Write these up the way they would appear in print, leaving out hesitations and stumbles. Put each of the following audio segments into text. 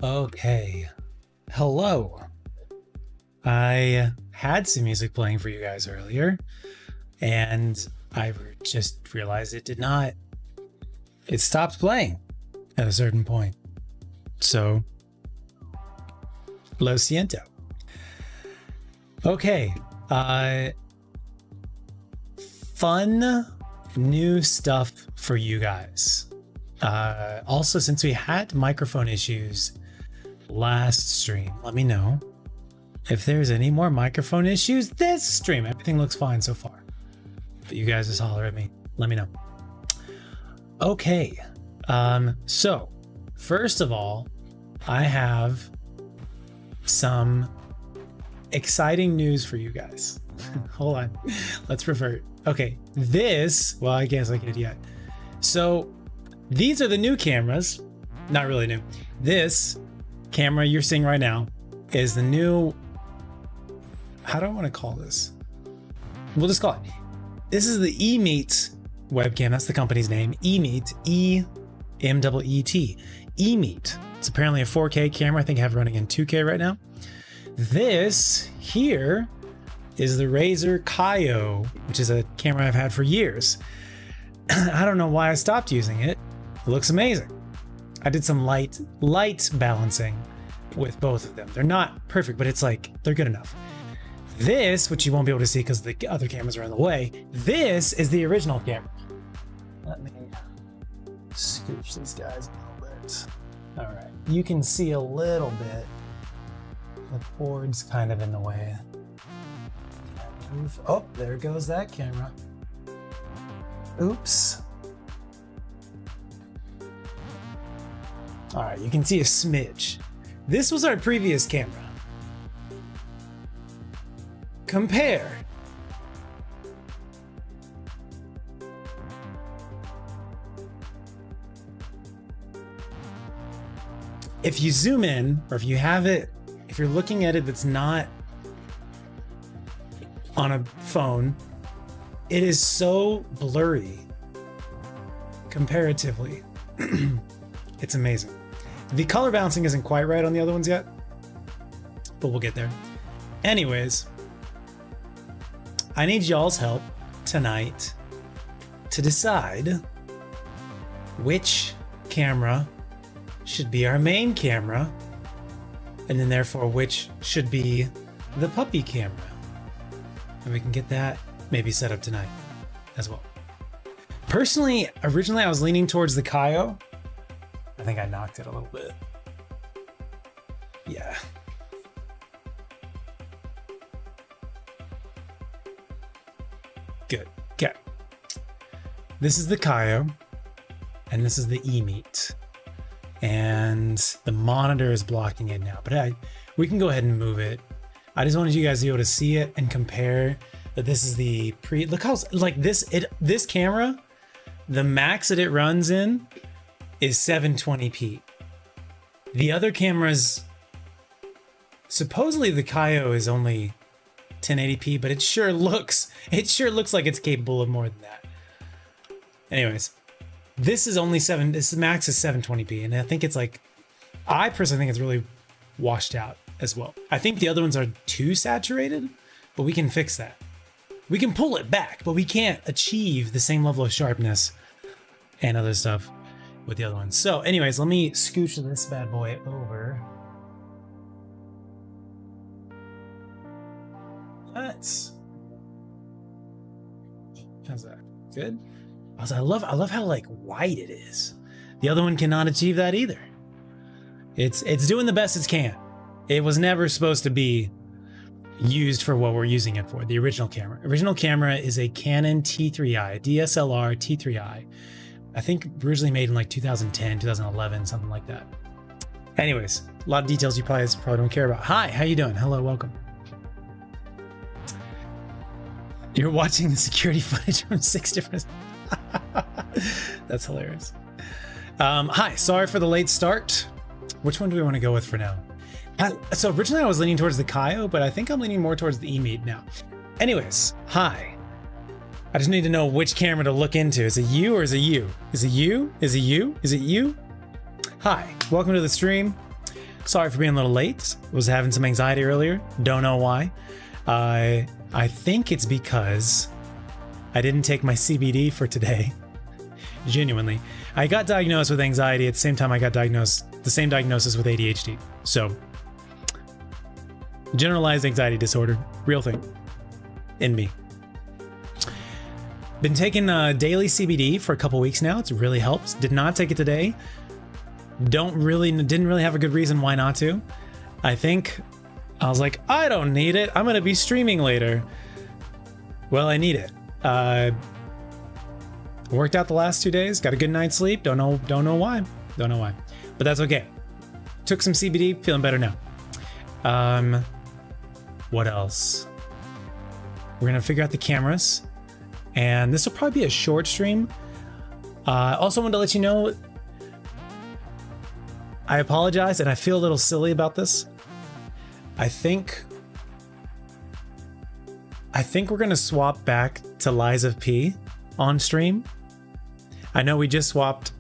Okay. Hello. I had some music playing for you guys earlier, and I just realized it did not. It stopped playing at a certain point. So, lo siento. Okay. Fun new stuff for you guys. Also, since we had microphone issues last stream, let me know if there's any more microphone issues this stream. Everything looks fine so far, but you guys just holler at me, let me know. Okay, so first of all, I have some exciting news for you guys. Hold on, let's revert. Okay, well, I guess I could yet. So these are the new cameras. Not really new. This camera you're seeing right now is the new, how do I want to call this? We'll just call it, this is the eMeet webcam. That's the company's name. eMeet, E-M-E-E-T. eMeet. It's apparently a 4K camera. I think I have it running in 2K right now. This here is the Razer Kaio, which is a camera I've had for years. I don't know why I stopped using it. It looks amazing. I did some light balancing with both of them. They're not perfect, but it's like, they're good enough. This, which you won't be able to see because the other cameras are in the way, this is the original camera. Let me scooch these guys a little bit. All right, you can see a little bit. The board's kind of in the way. Oh, there goes that camera. Oops. All right, you can see a smidge. This was our previous camera. Compare. If you zoom in, or if you have it, if you're looking at it that's not on a phone, it is so blurry comparatively. It's amazing. The color balancing isn't quite right on the other ones yet, but we'll get there. Anyways, I need y'all's help tonight to decide which camera should be our main camera, and then therefore which should be the puppy camera. And we can get that maybe set up tonight as well. Personally, originally I was leaning towards the Kaio. I think I knocked it a little bit. Yeah. Good. Okay. This is the Kaio, and this is the eMeet. And the monitor is blocking it now, but we can go ahead and move it. I just wanted you guys to be able to see it and compare that this is the look how, like this camera, the max that it runs in is 720p. The other cameras, supposedly the Kaio is only 1080p, but it sure looks like it's capable of more than that. Anyways, this is only this max is 720p, and I think it's like, I personally think it's really washed out as well. I think the other ones are too saturated, but we can fix that. We can pull it back, but we can't achieve the same level of sharpness and other stuff with the other ones. So anyways, let me scooch this bad boy over. How's that? Good? I love how like wide it is. The other one cannot achieve that either. It's doing the best it can. It was never supposed to be used for what we're using it for, the original camera. Original camera is a Canon T3i, DSLR T3i. I think originally made in like 2010, 2011, something like that. Anyways, a lot of details you probably don't care about. Hi, how you doing? Hello, welcome. You're watching the security footage from 6 different... That's hilarious. Hi, sorry for the late start. Which one do we want to go with for now? So originally I was leaning towards the Kaio, but I think I'm leaning more towards the eMeet now. Anyways, hi. I just need to know which camera to look into. Is it you or is it you? Is it you? Is it you? Is it you? Hi, welcome to the stream. Sorry for being a little late. Was having some anxiety earlier. Don't know why. I think it's because I didn't take my CBD for today. Genuinely. I got diagnosed with anxiety at the same time I got diagnosed, the same diagnosis with ADHD. So, generalized anxiety disorder, real thing in me. Been taking daily CBD for a couple weeks now. It's really helps. Did not take it today. Didn't really have a good reason why not to. I think I was like, I don't need it. I'm gonna be streaming later. Well, I need it. Worked out the last 2 days. Got a good night's sleep. Don't know why. Don't know why. But that's okay. Took some CBD. Feeling better now. What else? We're gonna figure out the cameras, and this will probably be a short stream. Also wanted to let you know, I apologize, and I feel a little silly about this. I think we're gonna swap back to Lies of P on stream. I know we just swapped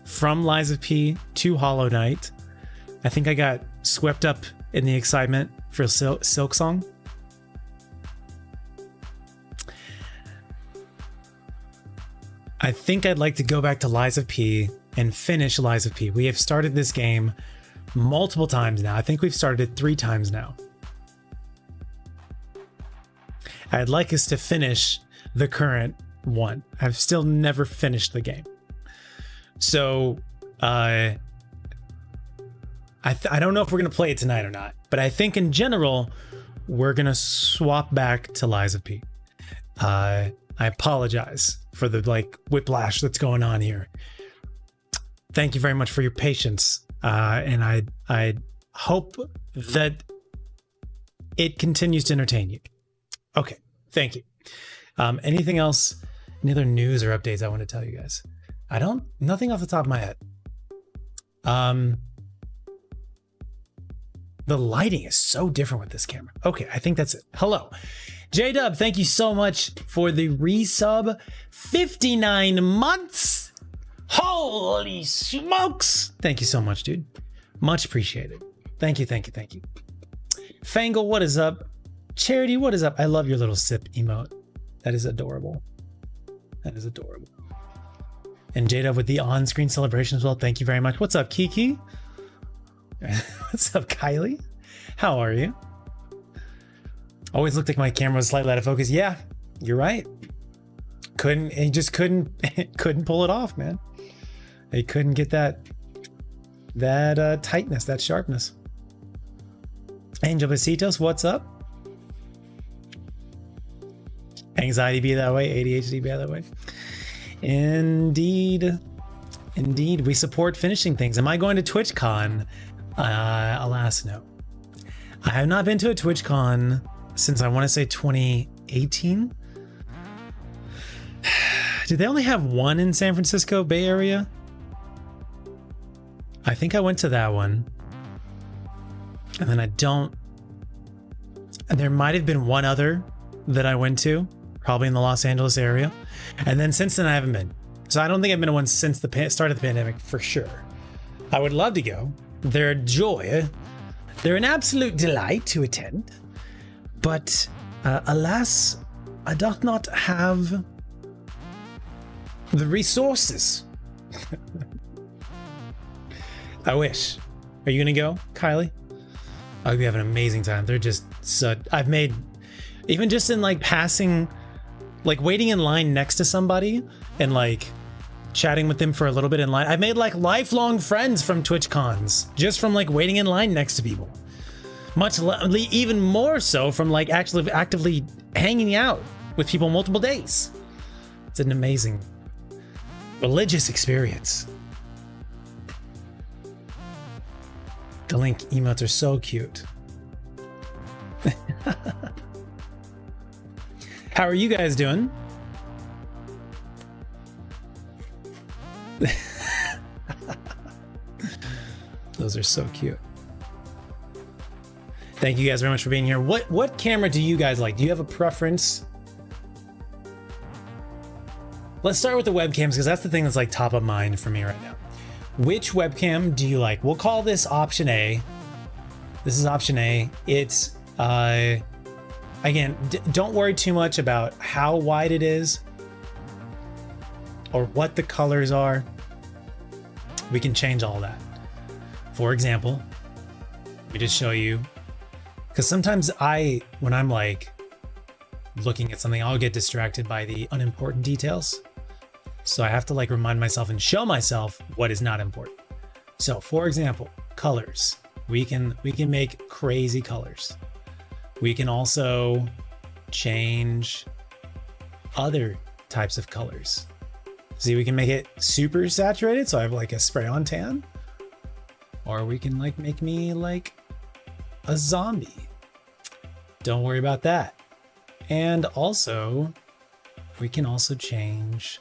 from Lies of P to Hollow Knight. I think I got swept up in the excitement for Silk Song. I think I'd like to go back to Lies of P and finish Lies of P. We have started this game multiple times now. I think we've started it 3 times now. I'd like us to finish the current one. I've still never finished the game. So, I don't know if we're going to play it tonight or not, but I think in general, we're going to swap back to Lies of P. I apologize for the whiplash that's going on here. Thank you very much for your patience. And I hope that it continues to entertain you. Okay. Thank you. Anything else? Any other news or updates I want to tell you guys? Nothing off the top of my head. The lighting is so different with this camera. Okay, I think that's it. Hello. J-Dub, thank you so much for the resub. 59 months. Holy smokes. Thank you so much, dude. Much appreciated. Thank you, thank you, thank you. Fangle, what is up? Charity, what is up? I love your little sip emote. That is adorable. That is adorable. And J-Dub with the on-screen celebration as well. Thank you very much. What's up, Kiki? What's up, Kylie? How are you? Always looked like my camera was slightly out of focus. Yeah, you're right. He just couldn't pull it off, man. He couldn't get that tightness, that sharpness. Angel Besitos, what's up? Anxiety be that way, ADHD be that way. Indeed. Indeed, we support finishing things. Am I going to TwitchCon? Alas, no. I have not been to a TwitchCon since I want to say 2018. Did they only have one in San Francisco Bay Area? I think I went to that one. And then there might have been one other that I went to, probably in the Los Angeles area. And then since then I haven't been. So I don't think I've been to one since the start of the pandemic for sure. I would love to go. They're a joy. They're an absolute delight to attend. But alas, I doth not have the resources. I wish. Are you gonna go, Kylie? I hope you have an amazing time. They're just I've made, even just in passing, waiting in line next to somebody and chatting with them for a little bit in line. I've made lifelong friends from TwitchCons just from waiting in line next to people. Even more so from actually actively hanging out with people multiple days. It's an amazing religious experience. The Link emotes are so cute. How are you guys doing? Those are so cute. Thank you guys very much for being here. What camera do you guys like? Do you have a preference? Let's start with the webcams because that's the thing that's top of mind for me right now. Which webcam do you like? We'll call this option A This is option A. It's, again, don't worry too much about how wide it is or what the colors are. We can change all that. For example, let me just show you, because sometimes when I'm like looking at something, I'll get distracted by the unimportant details. So I have to like remind myself and show myself what is not important. So for example, colors. We can make crazy colors. We can also change other types of colors. See, we can make it super saturated, so I have like a spray on tan. Or we can like make me like a zombie. Don't worry about that. And also, we can also change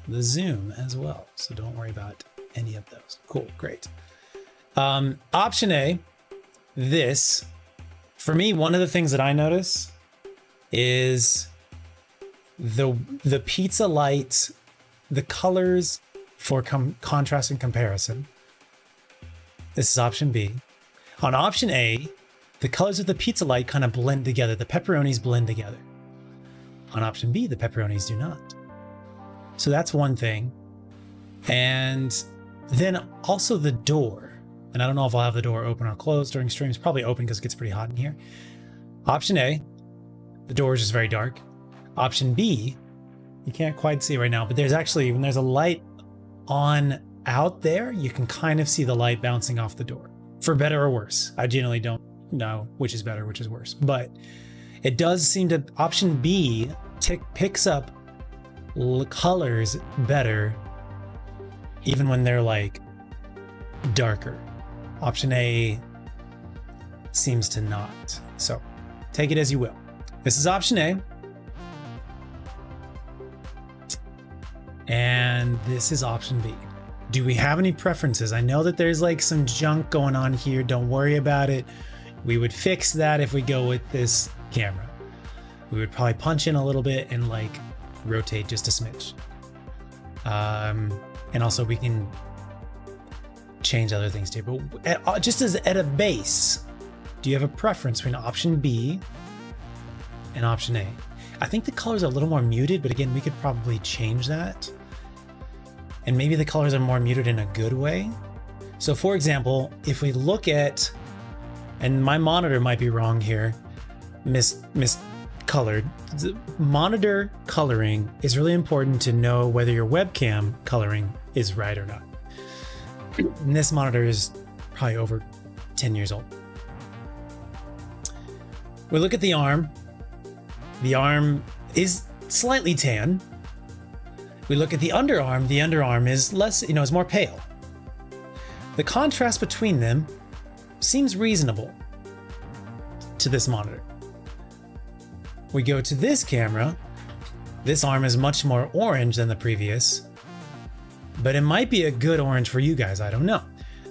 the zoom as well. So don't worry about any of those. Cool, great. Option A, this, for me, one of the things that I notice is the pizza light, the colors for contrast and comparison. This is option B. On option A, the colors of the pizza light kind of blend together. The pepperonis blend together. On option B, the pepperonis do not. So that's one thing. And then also the door. And I don't know if I'll have the door open or closed during streams. Probably open because it gets pretty hot in here. Option A, the door is just very dark. Option B, you can't quite see right now, but there's actually, when there's a light on out there, you can kind of see the light bouncing off the door. For better or worse. I generally don't know which is better, which is worse. But it does seem to, option B picks up colors better even when they're like darker. Option A seems to not. So take it as you will. This is option A. And this is option B. Do we have any preferences? I know that there's like some junk going on here. Don't worry about it. We would fix that if we go with this camera. We would probably punch in a little bit and like rotate just a smidge. And also we can change other things too. But just as at a base, do you have a preference between option B and option A? I think the colors are a little more muted, but again, we could probably change that. And maybe the colors are more muted in a good way. So for example, if we look at, and my monitor might be wrong here, miscolored. Monitor coloring is really important to know whether your webcam coloring is right or not. And this monitor is probably over 10 years old. We look at the arm. The arm is slightly tan. We look at the underarm is less, is more pale. The contrast between them seems reasonable to this monitor. We go to this camera. This arm is much more orange than the previous, but it might be a good orange for you guys. I don't know.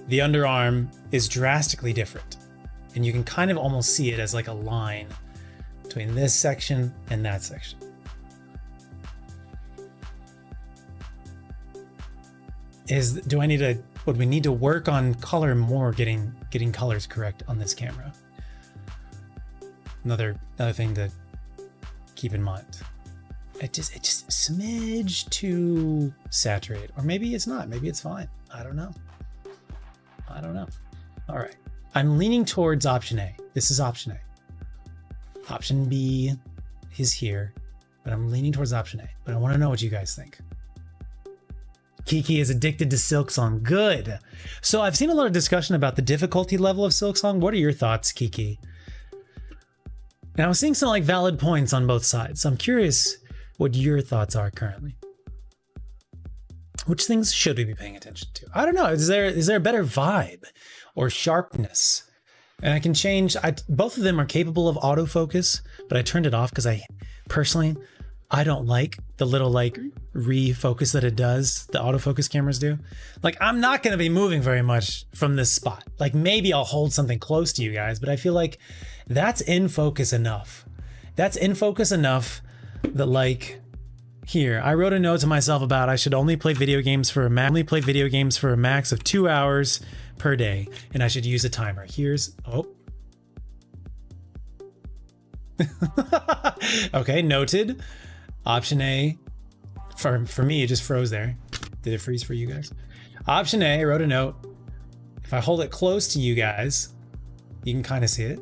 The underarm is drastically different, and you can kind of almost see it as like a line between this section and that section. Would we need to work on color more, getting colors correct on this camera? Another thing to keep in mind. It just smidge too saturated, or maybe it's not. Maybe it's fine. I don't know. All right. I'm leaning towards option A. This is option A. Option B is here, but I'm leaning towards option A. But I want to know what you guys think. Kiki is addicted to Silksong. Good. So I've seen a lot of discussion about the difficulty level of Silksong. What are your thoughts, Kiki? Now I'm seeing some like valid points on both sides. So I'm curious what your thoughts are currently. Which things should we be paying attention to? I don't know. Is there a better vibe or sharpness? And I can change. Both of them are capable of autofocus, but I turned it off because I don't like the little like refocus that it does, the autofocus cameras do. Like, I'm not going to be moving very much from this spot. Like, maybe I'll hold something close to you guys, but I feel like that's in focus enough. That's in focus enough that like here. I wrote a note to myself about I should only play video games for a max of 2 hours per day, and I should use a timer. Here's okay, noted. Option A. For me, it just froze there. Did it freeze for you guys? Option A, I wrote a note. If I hold it close to you guys, you can kind of see it.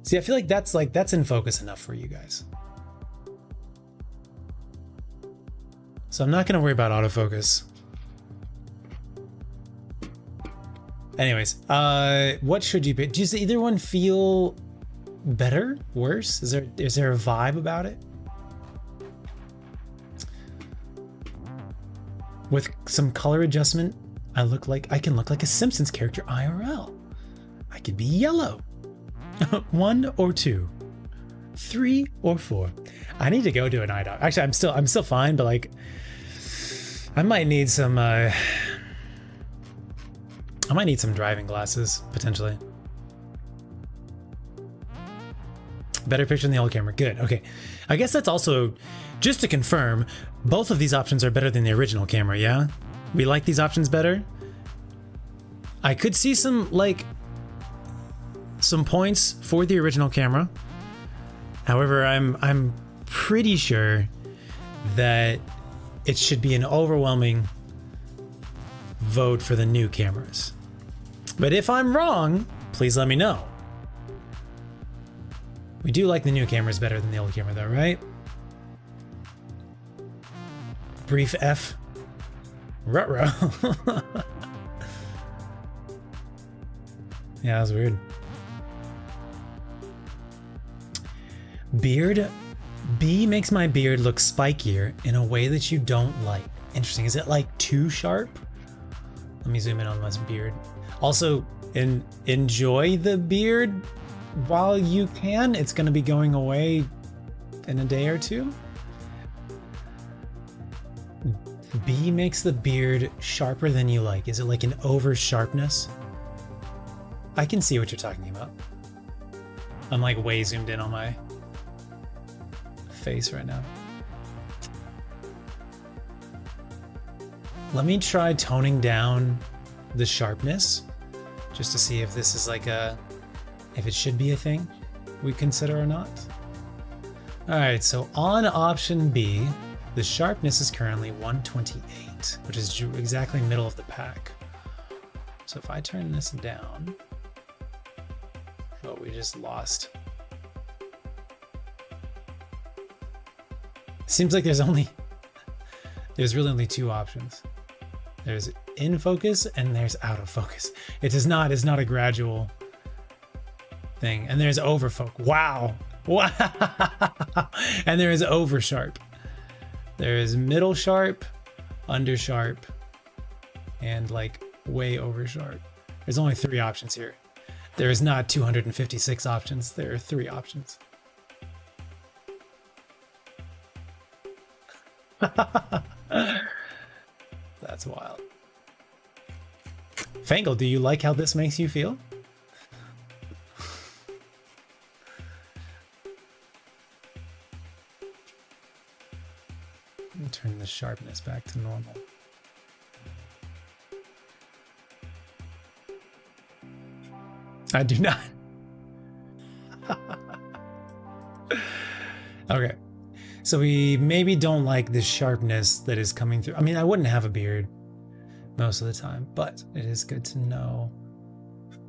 See, I feel like that's in focus enough for you guys. So I'm not gonna worry about autofocus. Anyways, what should you pick? Does either one feel better, worse? Is there a vibe about it? With some color adjustment, I can look like a Simpsons character IRL. I could be yellow. 1 or 2, 3 or 4. I need to go to an eye doctor. Actually, I'm still fine, but like, I might need some driving glasses potentially. Better picture than the old camera. Good. Okay. I guess that's also, just to confirm, both of these options are better than the original camera, yeah? We like these options better? I could see some points for the original camera. However, I'm pretty sure that it should be an overwhelming vote for the new cameras. But if I'm wrong, please let me know. We do like the new cameras better than the old camera though, right? Brief F. Ruh-roh. Yeah, that was weird. Beard. B makes my beard look spikier in a way that you don't like. Interesting. Is it like too sharp? Let me zoom in on my beard. Also, enjoy the beard while you can. It's going to be going away in a day or two. B makes the beard sharper than you like. Is it like an over sharpness? I can see what you're talking about. I'm like way zoomed in on my face right now. Let me try toning down the sharpness just to see if this is like if it should be a thing we consider or not. All right, so on option B, the sharpness is currently 128, which is exactly middle of the pack. So if I turn this down, oh, we just lost. Seems like there's really only two options. There's in focus and there's out of focus. It's not a gradual thing. And there's over focus. Wow. Wow. And there is over sharp. There is middle sharp, under sharp, and like way over sharp. There's only 3 options here. There is not 256 options. There are 3 options. That's wild. Fangle, do you like how this makes you feel? Let me turn the sharpness back to normal. I do not. Okay. So we maybe don't like the sharpness that is coming through. I mean, I wouldn't have a beard most of the time, but it is good to know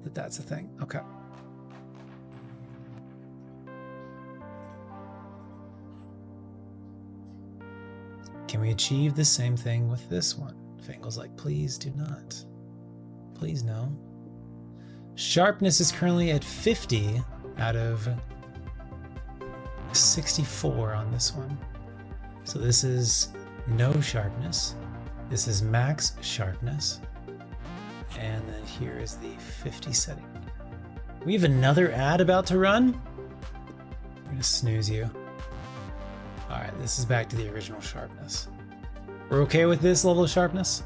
that that's a thing. Okay. Can we achieve the same thing with this one? Fangle's like, please do not. Please no. Sharpness is currently at 50 out of 64 on this one. So this is no sharpness. This is max sharpness. And then here is the 50 setting. We have another ad about to run. I'm gonna snooze you. All right, this is back to the original sharpness. We're okay with this level of sharpness?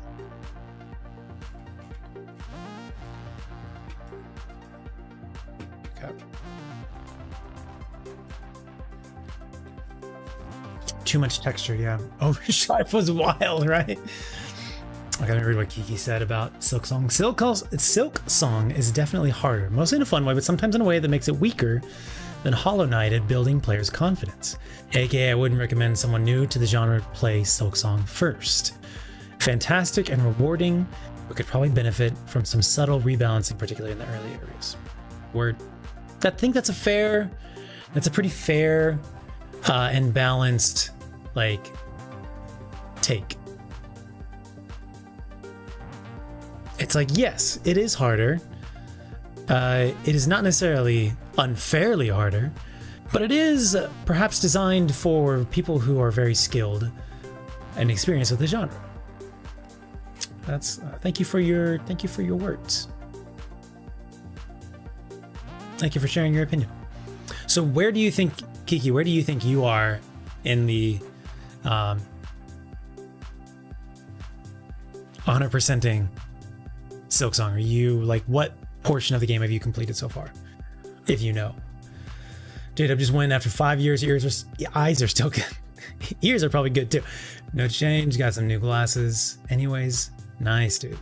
Too much texture, yeah. Overdrive was wild, right? I gotta read what Kiki said about Silk Song. Silk Song is definitely harder, mostly in a fun way, but sometimes in a way that makes it weaker than Hollow Knight at building players' confidence. AKA, I wouldn't recommend someone new to the genre play Silk Song first. Fantastic and rewarding, but could probably benefit from some subtle rebalancing, particularly in the early areas. Word. I think that's a pretty fair and balanced, like, take. It's like, yes, it is harder. It is not necessarily unfairly harder, but it is perhaps designed for people who are very skilled and experienced with the genre. That's thank you for your words. Thank you for sharing your opinion. So where do you think, Kiki, where do you think you are in the 100%ing Silk Song? Are you like, what portion of the game have you completed so far, if you know? J-Dub just went after 5 years. Eyes are still good. Ears are probably good too. No change. Got some new glasses. Anyways, nice, dude.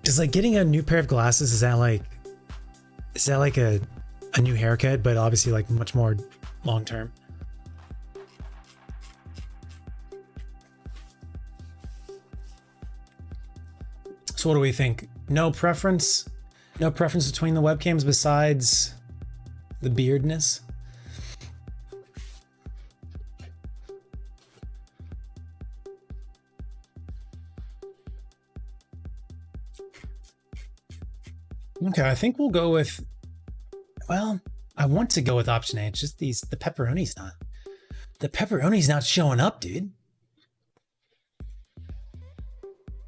Just like getting a new pair of glasses, is that like a new haircut, but obviously like much more long term? So what do we think? No preference? No preference between the webcams besides the beardness? Okay, I think we'll go with, well, I want to go with option A. It's just the pepperoni's not showing up, dude.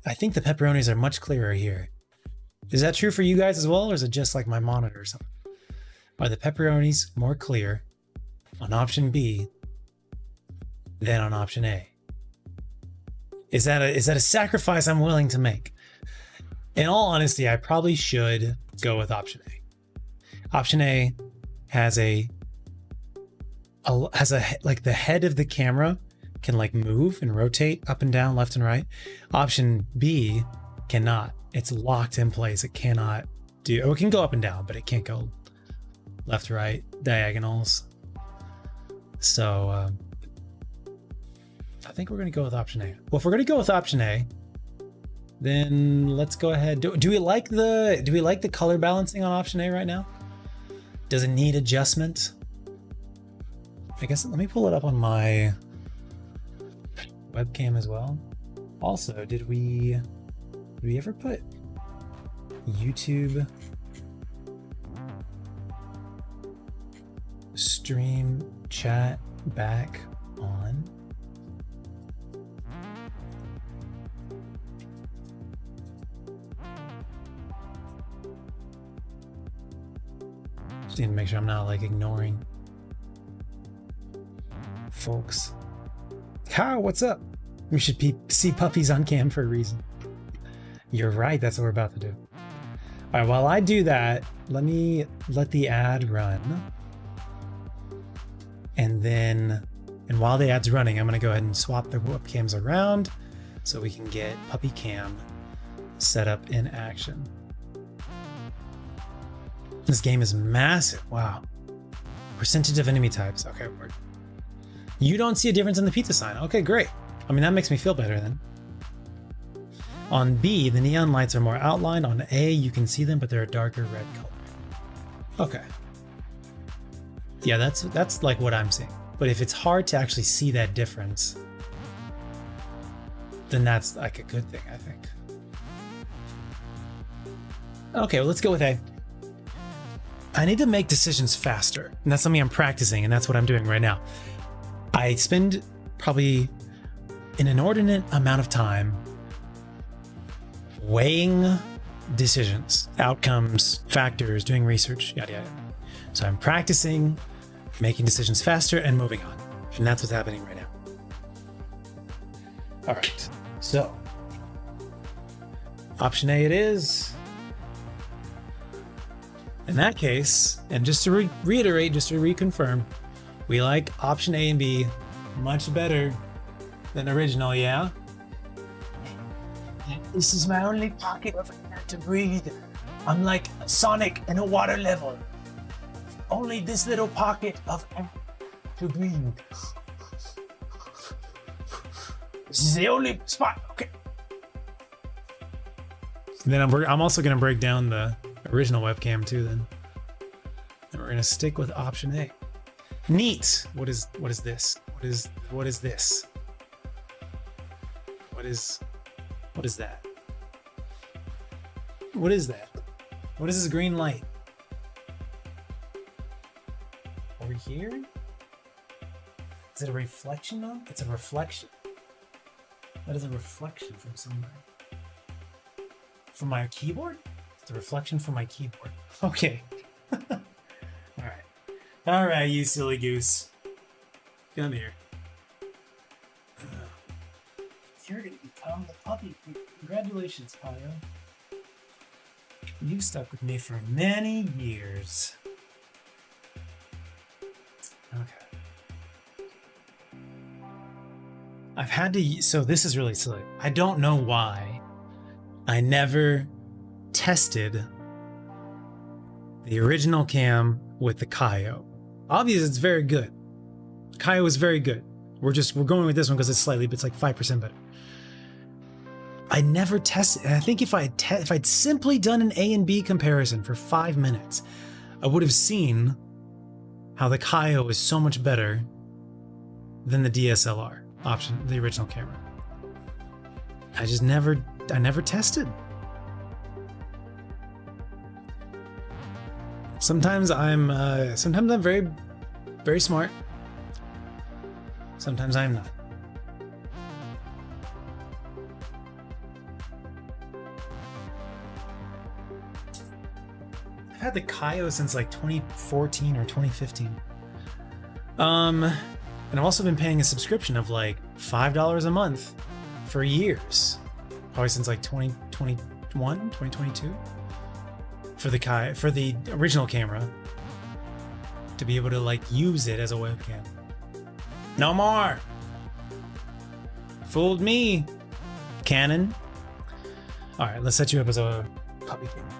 I think the pepperonis are much clearer here. Is that true for you guys as well, or is it just like my monitor or something? Are the pepperonis more clear on option B than on option A? Is that a sacrifice I'm willing to make? In all honesty, I probably should go with option A. Option A has like the head of the camera can like move and rotate up and down, left and right. Option B cannot. It's locked in place. It cannot do. Oh, it can go up and down, but it can't go left, right, diagonals. So I think we're gonna go with option A. Well, if we're gonna go with option A, then let's go ahead. Do we like the color balancing on option A right now? Does it need adjustment? I guess let me pull it up on my webcam as well. Also, did we ever put YouTube stream chat back on? Just need to make sure I'm not like ignoring folks. Kyle, what's up? We should see puppies on cam for a reason. You're right, that's what we're about to do. All right, while I do that, let me let the ad run. And while the ad's running, I'm gonna go ahead and swap the webcams around so we can get puppy cam set up in action. This game is massive, wow. Percentage of enemy types, okay, word. You don't see a difference in the pizza sign, okay, great. I mean, that makes me feel better then. On B, the neon lights are more outlined. On A, you can see them, but they're a darker red color. Okay. Yeah, that's like what I'm seeing. But if it's hard to actually see that difference, then that's like a good thing, I think. Okay, well, let's go with A. I need to make decisions faster, and that's something I'm practicing, and that's what I'm doing right now. I spend probably an inordinate amount of time weighing decisions, outcomes, factors, doing research, yada yada. So I'm practicing making decisions faster and moving on. And that's what's happening right now. All right, so option A it is. In that case, and just to reiterate, just to reconfirm, We like option A and B much better than original, yeah? This is my only pocket of air to breathe. I'm like Sonic in a water level. Only this little pocket of air to breathe. This is the only spot. Okay. Then I'm also gonna break down the original webcam too. Then, and we're gonna stick with option A. Neat. What is this? What is this? What is that? What is that? What is this green light? Over here? Is it a reflection though? It's a reflection. That is a reflection from somewhere. From my keyboard? It's a reflection from my keyboard. Okay. Alright. Alright, you silly goose. Come here. You're gonna become the puppy. Congratulations, Kaio. You've stuck with me for many years. Okay. I've had to, so this is really silly. I don't know why I never tested the original cam with the Kaio. Obviously, it's very good. Kaio is very good. We're going with this one because it's like 5% better. I never tested, and I think if I'd simply done an A and B comparison for 5 minutes, I would have seen how the Kaio is so much better than the DSLR option, the original camera. I never tested. Sometimes I'm very, very smart. Sometimes I'm not. I've had the Kaio since like 2014 or 2015. And I've also been paying a subscription of like $5 a month for years. Probably since like 2021, 2022. For the original camera. To be able to like use it as a webcam. No more! Fooled me, Canon. Alright, let's set you up as a puppy camera.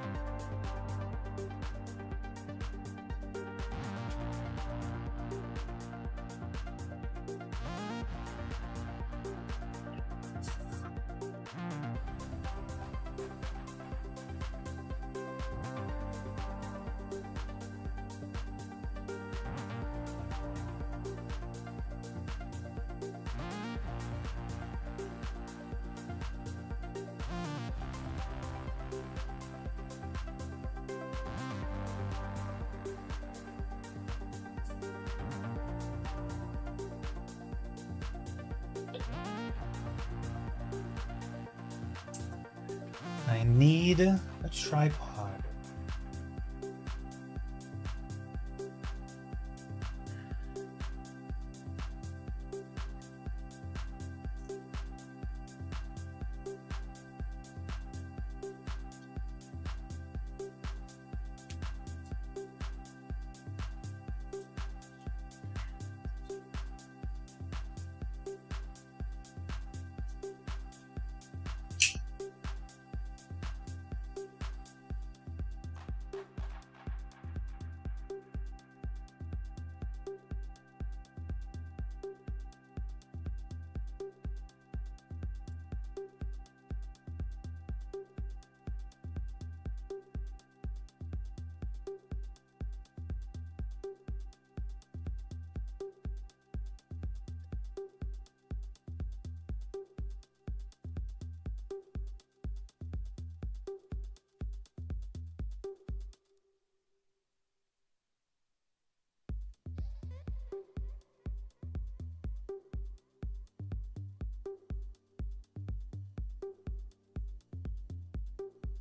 I need a tripod.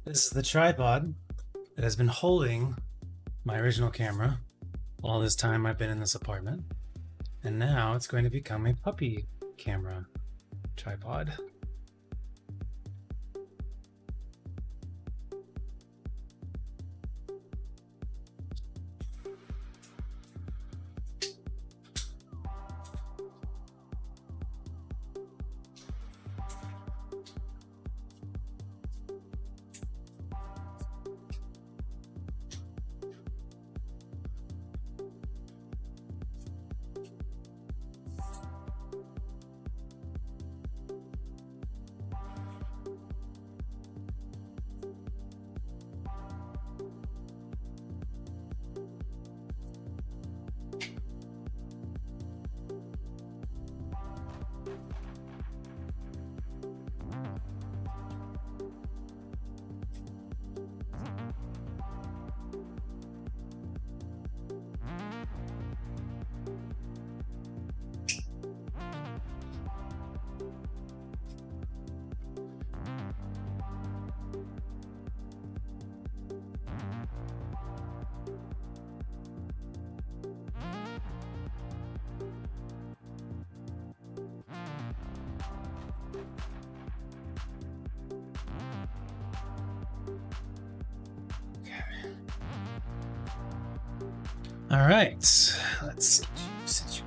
This is the tripod that has been holding my original camera all this time I've been in this apartment. And now it's going to become a puppy camera tripod. All right, let's get you situated.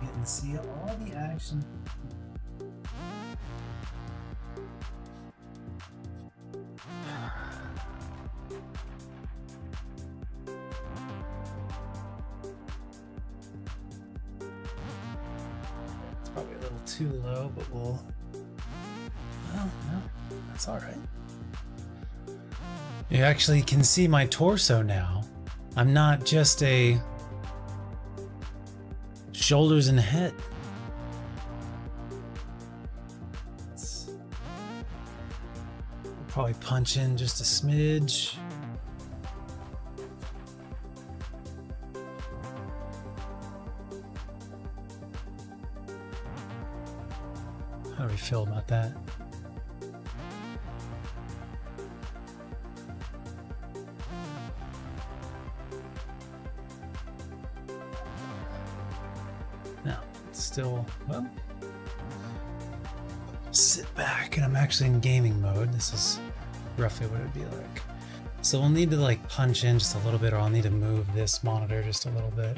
You can see all the action. Probably a little too low, but well, no, that's all right. You actually can see my torso now. I'm not just a shoulders and head. We'll probably punch in just a smidge. How do we feel about that? No, it's still, well, sit back and I'm actually in gaming mode. This is roughly what it'd be like. So we'll need to like punch in just a little bit, or I'll need to move this monitor just a little bit.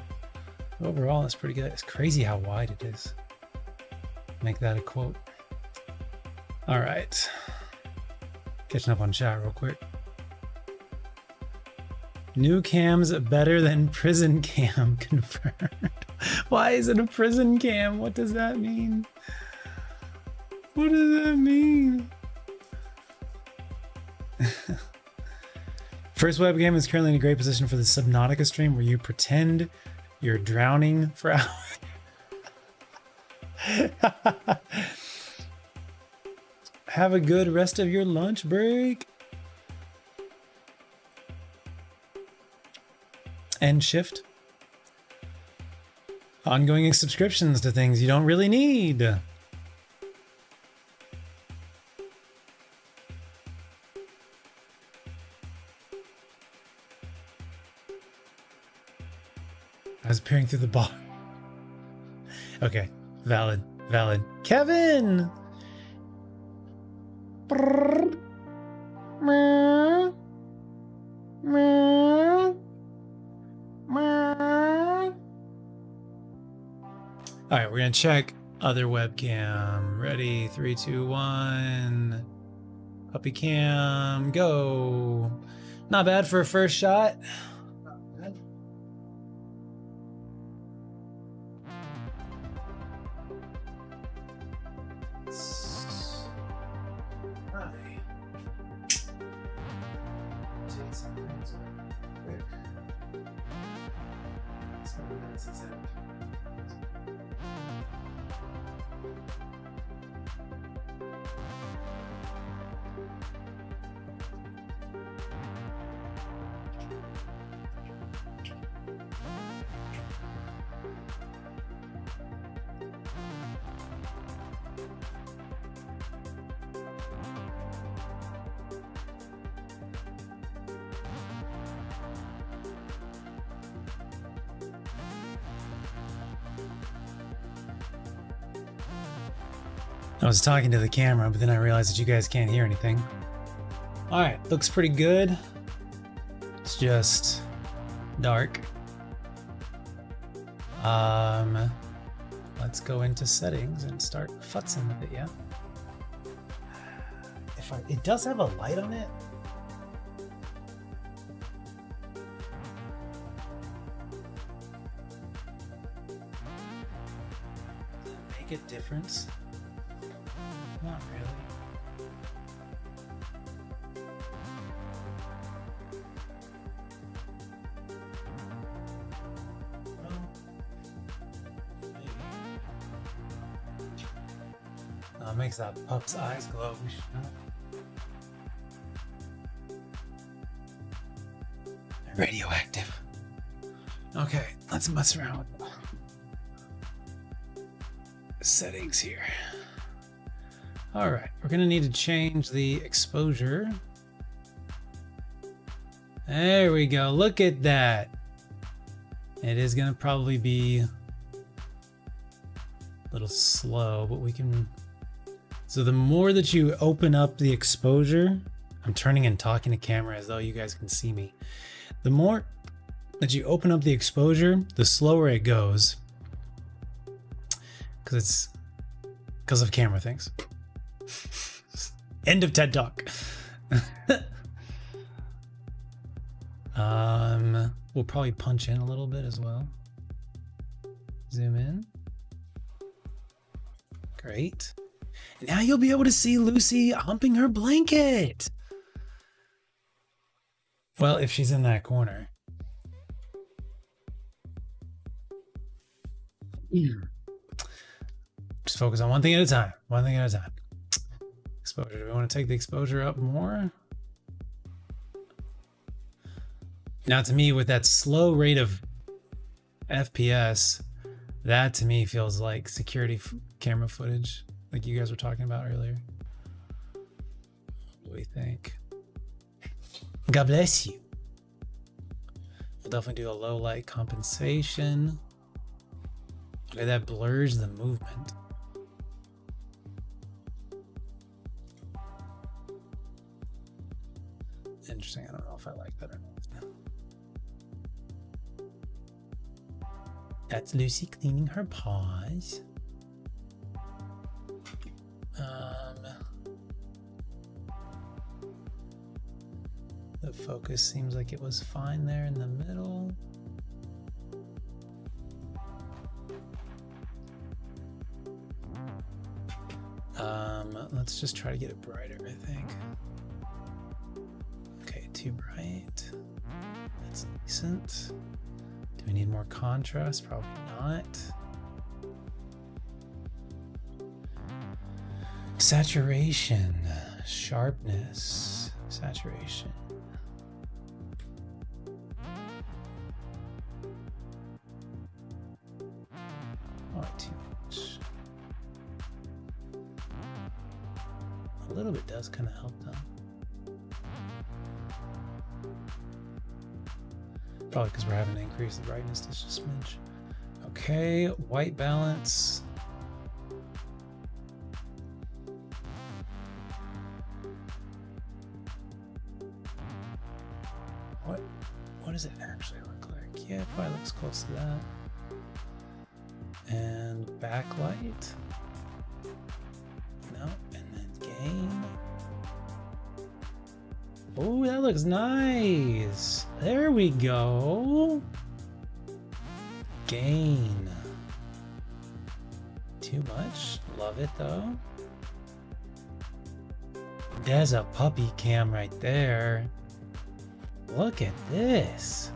Overall, it's pretty good. It's crazy how wide it is. Make that a quote. All right. Catching up on chat real quick. New cam's better than prison cam confirmed. Why is it a prison cam? What does that mean? What does that mean? First webcam is currently in a great position for the Subnautica stream where you pretend you're drowning for hours. Have a good rest of your lunch break. End shift. Ongoing subscriptions to things you don't really need. I was peering through the bar. Okay, valid. Kevin! All right, we're gonna check other webcam. Ready, 3, 2, 1. Puppy cam, go. Not bad for a first shot. I was talking to the camera, but then I realized that you guys can't hear anything. All right, looks pretty good. It's just dark. Let's go into settings and start futzing with it, yeah? It does have a light on it. Does it make a difference? Not really. Well, maybe. Oh, it makes that pup's eyes glow. They're radioactive. Okay, let's mess around with the settings here. All right, we're gonna need to change the exposure. There we go, look at that. It is gonna probably be little slow, but we can. So the more that you open up the exposure, I'm turning and talking to camera as though you guys can see me. The more that you open up the exposure, the slower it goes. Because of camera things. End of TED Talk. We'll probably punch in a little bit as well. Zoom in. Great. And now you'll be able to see Lucy humping her blanket. Well, if she's in that corner. Just focus on one thing at a time. One thing at a time. Exposure. Do we want to take the exposure up more? Now, to me, with that slow rate of FPS, that to me feels like security camera footage, like you guys were talking about earlier. What do we think? God bless you. We'll definitely do a low light compensation. Okay, that blurs the movement. Interesting. I don't know if I like that or not. That's Lucy cleaning her paws. The focus seems like it was fine there in the middle. Let's just try to get it brighter, I think. Okay, too bright. That's decent. Do we need more contrast? Probably not. Saturation, sharpness, saturation. Oh, too much. A little bit does kind of help though. Probably because we're having to increase the brightness just a smidge. Okay, white balance. What does it actually look like? Yeah, it probably looks close to that. And backlight. No, and then gain. Oh, that looks nice. There we go. Gain. Too much. Love it though. There's a puppy cam right there. Look at this.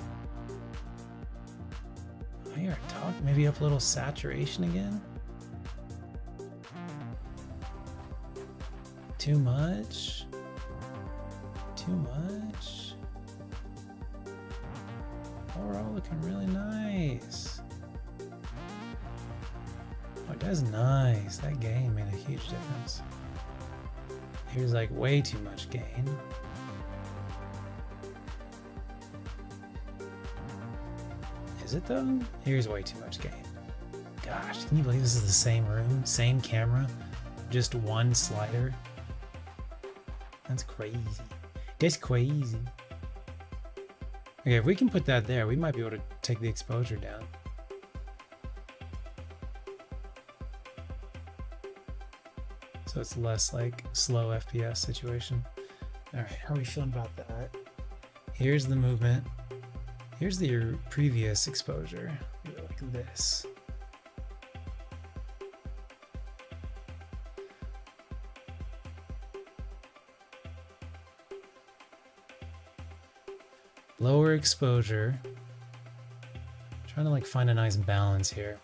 We are talking. Maybe up a little saturation again. Too much. Too much. Overall looking really nice. Oh, that's nice. That gain made a huge difference. Here's like way too much gain. Is it though? Here's way too much gain. Gosh, can you believe this is the same room, same camera, just one slider? That's crazy. That's crazy. Okay, if we can put that there, we might be able to take the exposure down. So it's less like slow FPS situation. All right, how are we feeling about that? Here's the movement. Here's the previous exposure. Like this. Lower exposure. Trying to like find a nice balance here.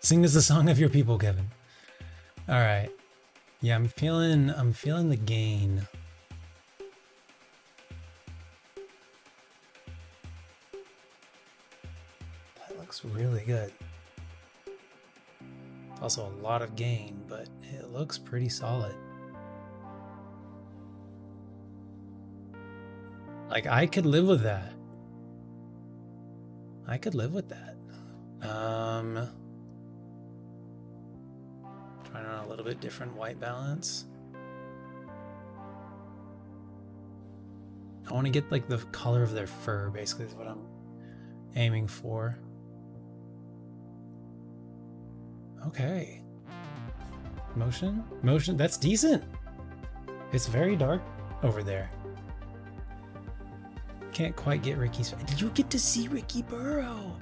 Sing us the song of your people, Kevin. All right. Yeah, I'm feeling the gain. That looks really good. Also a lot of gain, but it looks pretty solid. Like, I could live with that. I could live with that. Trying on a little bit different white balance. I want to get like the color of their fur, basically, is what I'm aiming for. Okay. Motion? Motion, that's decent. It's very dark over there. Can't quite get Ricky's. Did you get to see Ricky Burrow?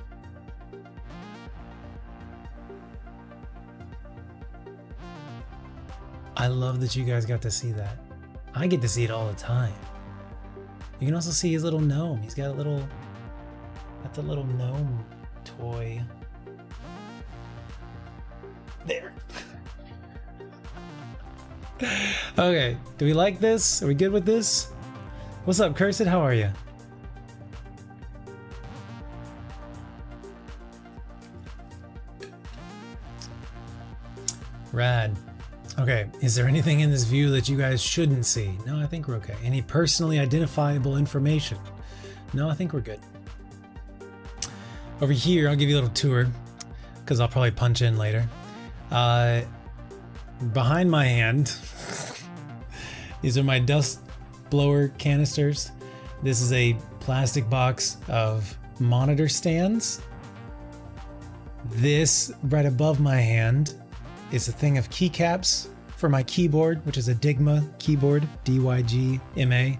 I love that you guys got to see that. I get to see it all the time. You can also see his little gnome. He's got a little, that's a little gnome toy. There. Okay, do we like this? Are we good with this? What's up, Cursed? How are you? Rad. Okay, is there anything in this view that you guys shouldn't see? No, I think we're okay. Any personally identifiable information? No, I think we're good. Over here, I'll give you a little tour, because I'll probably punch in later. Behind my hand, these are my dust blower canisters. This is a plastic box of monitor stands. This right above my hand is a thing of keycaps for my keyboard, which is a Digma keyboard, D-Y-G-M-A.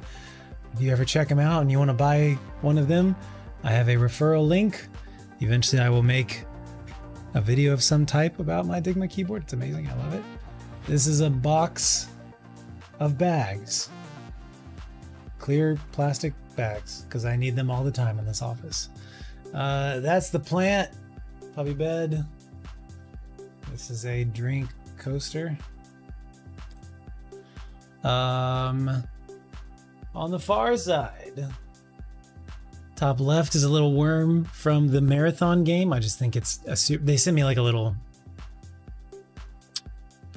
If you ever check them out and you want to buy one of them, I have a referral link. Eventually I will make a video of some type about my Digma keyboard. It's amazing, I love it. This is a box of bags. Clear plastic bags, because I need them all the time in this office. That's the plant, puppy bed. This is a drink coaster. On the far side, top left is a little worm from the marathon game. I just think it's they sent me like a little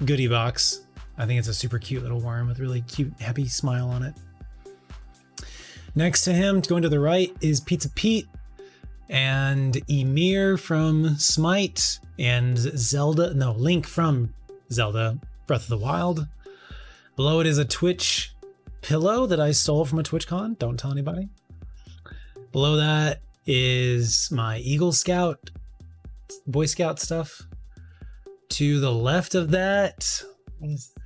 goodie box. I think it's a super cute little worm with really cute, happy smile on it. Next to him, going to the right, is Pizza Pete and Ymir from Smite and Link from Zelda Breath of the Wild. Below it is a Twitch pillow that I stole from a TwitchCon. Don't tell anybody. Below that is my Eagle Scout, Boy Scout stuff. To the left of that, what is that?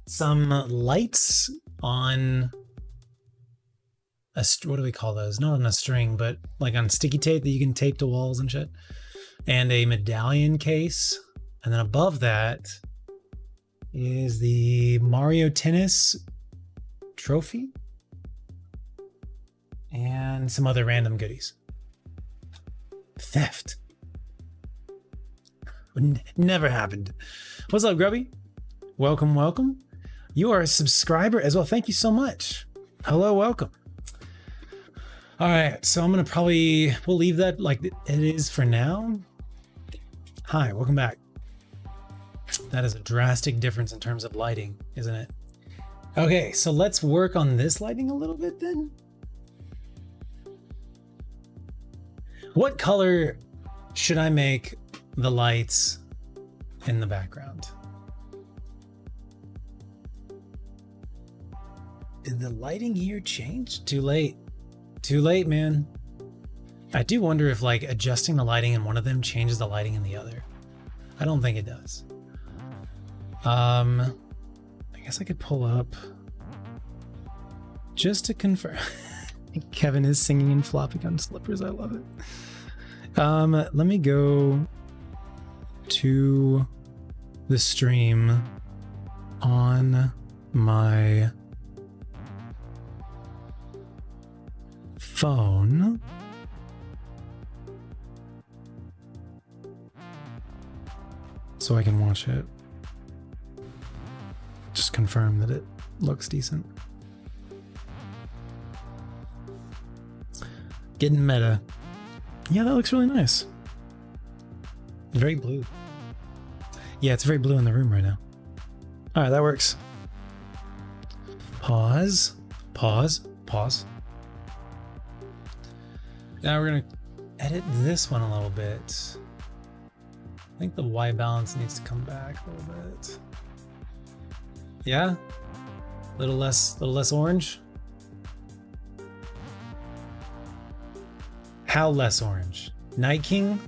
Some lights on a, what do we call those? Not on a string, but like on sticky tape that you can tape to walls and shit. And a medallion case. And then above that is the Mario Tennis trophy. And some other random goodies. Theft. Never happened. What's up, Grubby? Welcome, welcome. You are a subscriber as well. Thank you so much. Hello, welcome. All right, so I'm gonna we'll leave that like it is for now. Hi, welcome back. That is a drastic difference in terms of lighting, isn't it? Okay, so let's work on this lighting a little bit then. What color should I make the lights in the background? Did the lighting here change? Too late. Too late, man. I do wonder if like adjusting the lighting in one of them changes the lighting in the other. I don't think it does. I guess I could pull up just to confirm. Kevin is singing in floppy gun slippers. I love it. Let me go to the stream on my phone. So I can watch it. Just confirm that it looks decent. Getting meta. Yeah, that looks really nice. Very blue. Yeah, it's very blue in the room right now. All right, that works. Pause. Pause. Pause. Now we're gonna edit this one a little bit. I think the white balance needs to come back a little bit. Yeah, little less orange. How less orange? Night King.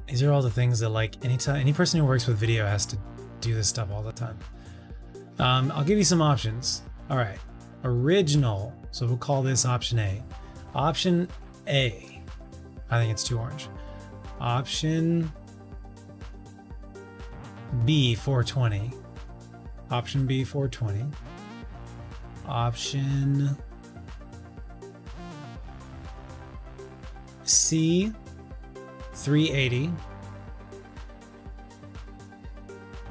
These are all the things that, like, any person who works with video has to do this stuff all the time. I'll give you some options. All right, original. So we'll call this option A. Option A. I think it's too orange. Option B, 420. Option B, 420. Option C, 380.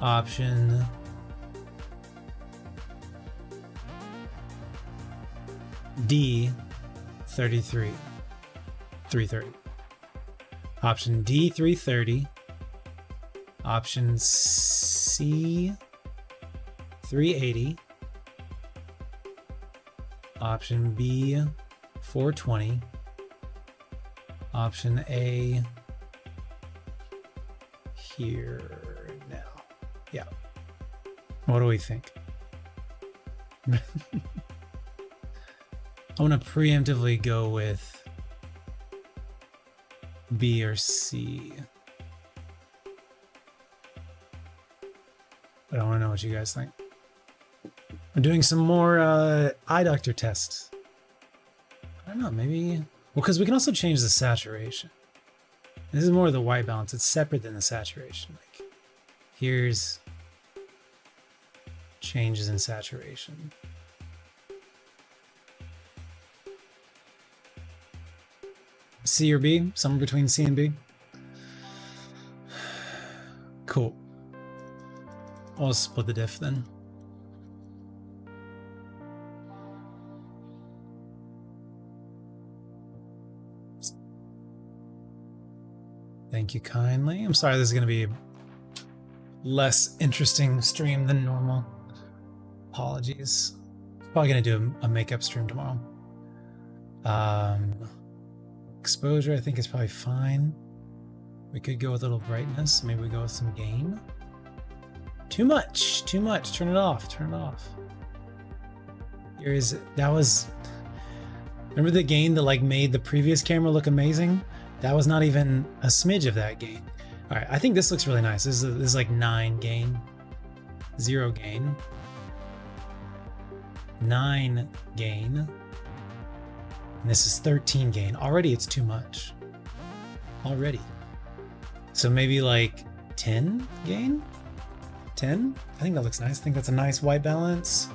Option D, 330. Option D, 330. Option C, 380. Option B, 420. Option A, here now. Yeah. What do we think? I want to preemptively go with B or C. But I want to know what you guys think. I'm doing some more eye doctor tests. I don't know, maybe... Well, because we can also change the saturation. This is more of the white balance. It's separate than the saturation. Like, here's changes in saturation. C or B? Somewhere between C and B? Cool. I'll split the diff then. Thank you kindly. I'm sorry this is going to be a less interesting stream than normal. Apologies. Probably going to do a makeup stream tomorrow. Exposure I think is probably fine. We could go with a little brightness. Maybe we go with some gain. Too much. Turn it off. Remember the gain that like made the previous camera look amazing? That was not even a smidge of that gain. All right, I think this looks really nice. This is like 9 gain, 0 gain, 9 gain, and this is 13 gain. Already it's too much. Already. So maybe like 10 gain? 10? I think that looks nice. I think that's a nice white balance.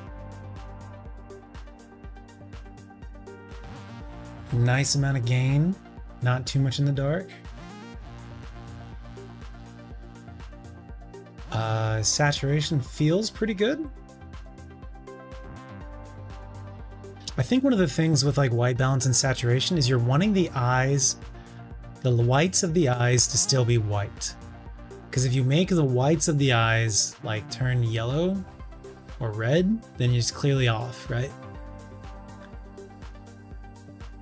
Nice amount of gain. Not too much in the dark. Saturation feels pretty good. I think one of the things with like white balance and saturation is you're wanting the eyes, the whites of the eyes to still be white. Because if you make the whites of the eyes like turn yellow or red, then you're just clearly off, right?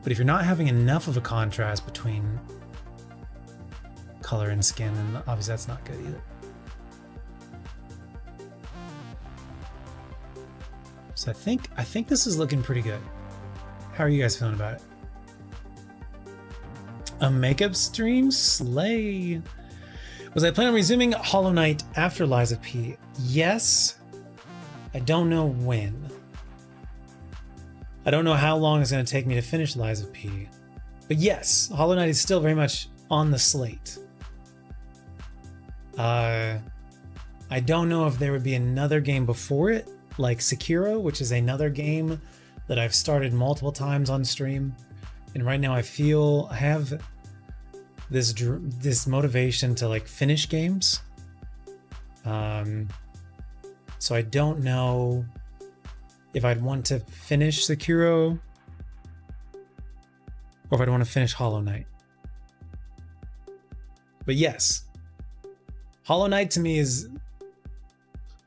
But if you're not having enough of a contrast between color and skin, then obviously that's not good either. So I think this is looking pretty good. How are you guys feeling about it? A makeup stream? Slay. Was I planning on resuming Hollow Knight after Lies of P? Yes. I don't know when. I don't know how long it's going to take me to finish Lies of P. But yes, Hollow Knight is still very much on the slate. I don't know if there would be another game before it, like Sekiro, which is another game that I've started multiple times on stream. And right now I feel I have this motivation to like finish games. So I don't know if I'd want to finish Sekiro or if I'd want to finish Hollow Knight. But yes, Hollow Knight to me is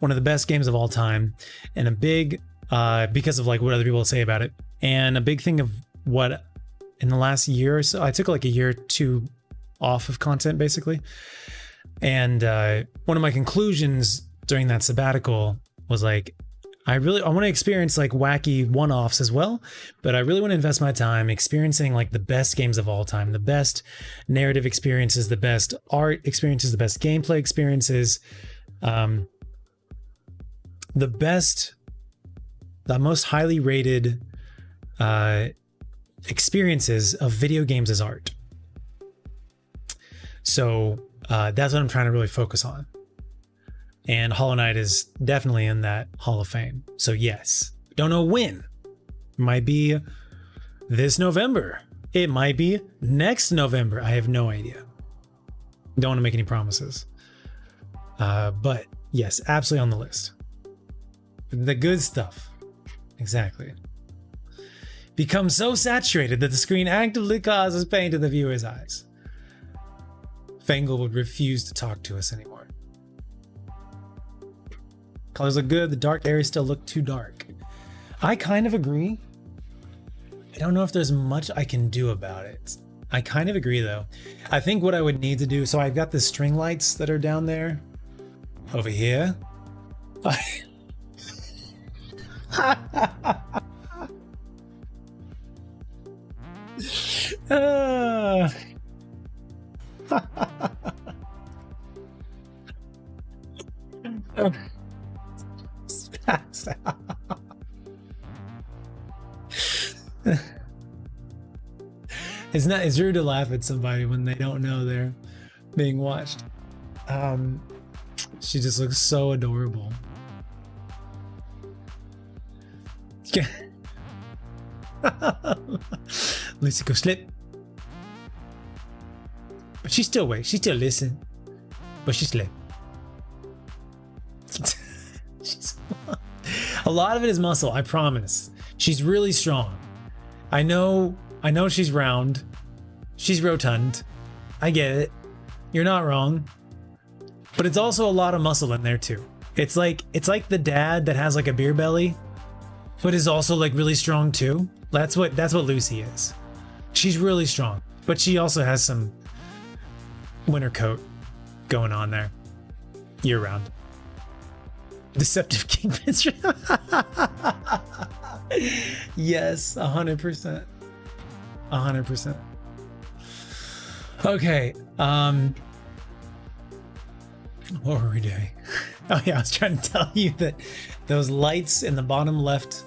one of the best games of all time, and a big because of like what other people say about it, and a big thing of what in the last year or so, I took like a year or two off of content basically, and one of my conclusions during that sabbatical was like, I want to experience like wacky one-offs as well, but I really want to invest my time experiencing like the best games of all time, the best narrative experiences, the best art experiences, the best gameplay experiences, the most highly rated experiences of video games as art. So that's what I'm trying to really focus on. And Hollow Knight is definitely in that Hall of Fame. So yes, don't know when. Might be this November. It might be next November. I have no idea. Don't want to make any promises. But yes, absolutely on the list. The good stuff. Exactly. Become so saturated that the screen actively causes pain to the viewer's eyes. Fangle would refuse to talk to us anymore. Colors look good. The dark areas still look too dark. I kind of agree. I don't know if there's much I can do about it. I kind of agree though. I think what I would need to do, so I've got the string lights that are down there over here. It's rude to laugh at somebody when they don't know they're being watched. She just looks so adorable. Lucy go slip. But she still wait. She still listen. But she slept. A lot of it is muscle, I promise. She's really strong. I know she's round. She's rotund. I get it. You're not wrong. But it's also a lot of muscle in there too. It's like the dad that has like a beer belly, but is also like really strong too. That's what Lucy is. She's really strong, but she also has some winter coat going on there year round. Deceptive kingpins. Yes, 100%. 100%. Okay. What were we doing? Oh yeah, I was trying to tell you that those lights in the bottom left,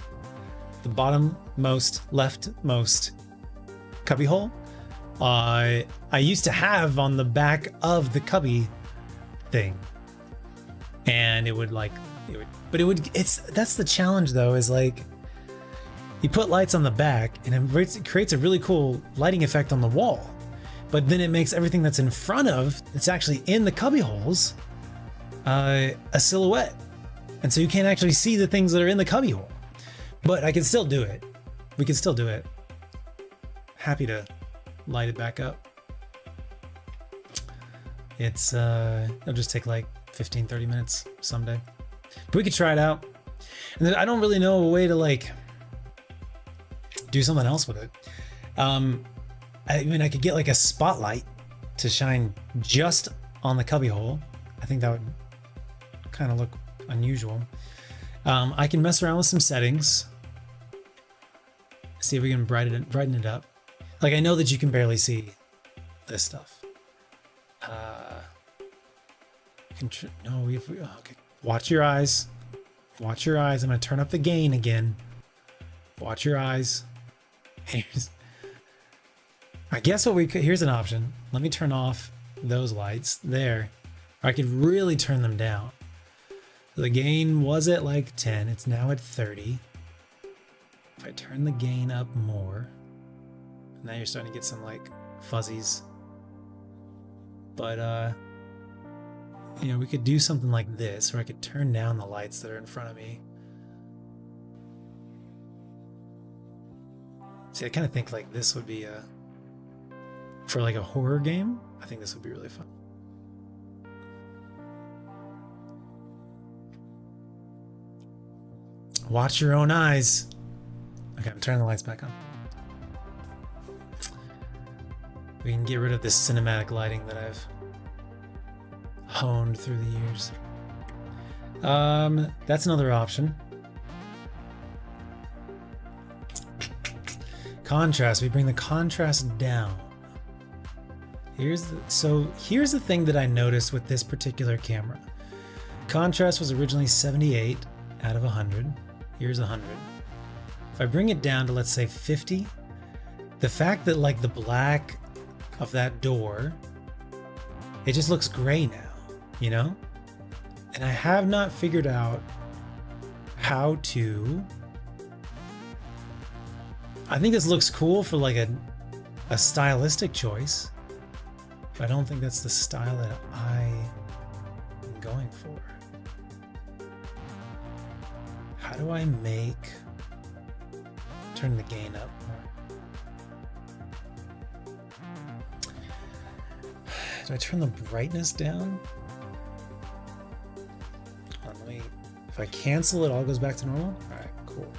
the bottommost leftmost cubby hole, I used to have on the back of the cubby thing, and that's the challenge though, is like you put lights on the back and it creates a really cool lighting effect on the wall, but then it makes everything that's in front of, it's actually in the cubby holes, a silhouette, and so you can't actually see the things that are in the cubby hole. But I can still do it. We can still do it. Happy to light it back up. It'll just take like 15-30 minutes someday, but we could try it out. And then I don't really know a way to like do something else with it. I mean, I could get like a spotlight to shine just on the cubby hole. I think that would kind of look unusual. I can mess around with some settings. See if we can brighten it up. Like, I know that you can barely see this stuff. Okay. Watch your eyes. Watch your eyes. I'm gonna turn up the gain again. Watch your eyes. I guess here's an option. Let me turn off those lights there. Or I could really turn them down. The gain was at like 10. It's now at 30. If I turn the gain up more, now you're starting to get some like fuzzies. But we could do something like this, where I could turn down the lights that are in front of me. See, I kind of think like this would be for like a horror game, I think this would be really fun. Watch your own eyes. Okay, I'm turning the lights back on. We can get rid of this cinematic lighting that I've honed through the years. That's another option. Contrast, we bring the contrast down. Here's the thing that I noticed with this particular camera. Contrast was originally 78 out of 100. Here's 100. If I bring it down to, let's say, 50, the fact that like the black of that door, it just looks gray now, you know? And I have not figured out how to... I think this looks cool for like a stylistic choice, but I don't think that's the style that I am going for. How do I turn the gain up more? Do I turn the brightness down? Hold on, if I cancel, it all goes back to normal? All right, cool.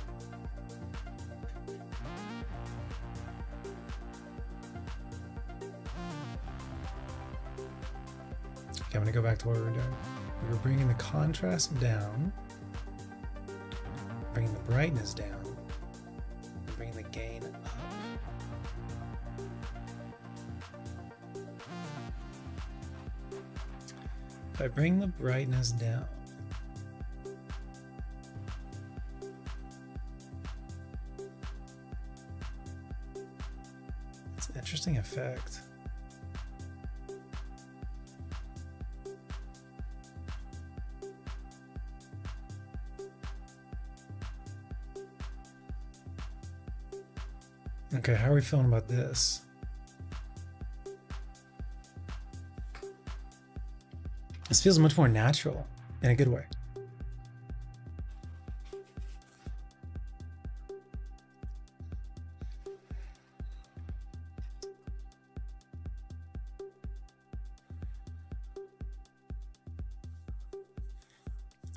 Okay, I'm gonna go back to what we were doing. We were bringing the contrast down, bringing the brightness down, and bringing the gain up. If I bring the brightness down, it's an interesting effect. Okay, how are we feeling about this? This feels much more natural in a good way.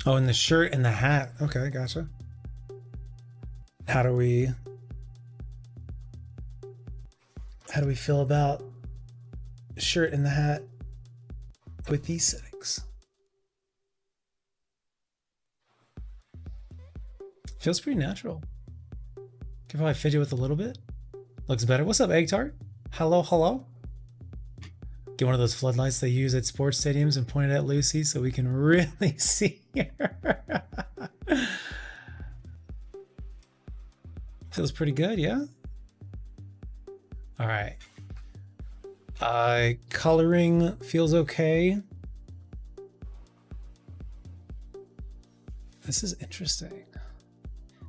Oh, and the shirt and the hat. Okay, gotcha. How do we feel about the shirt and the hat with these settings? Feels pretty natural. Can probably fidget with a little bit. Looks better. What's up, Egg Tart? Hello, hello. Get one of those floodlights they use at sports stadiums and point it at Lucy so we can really see her. Feels pretty good, yeah? All right. Coloring feels okay. This is interesting.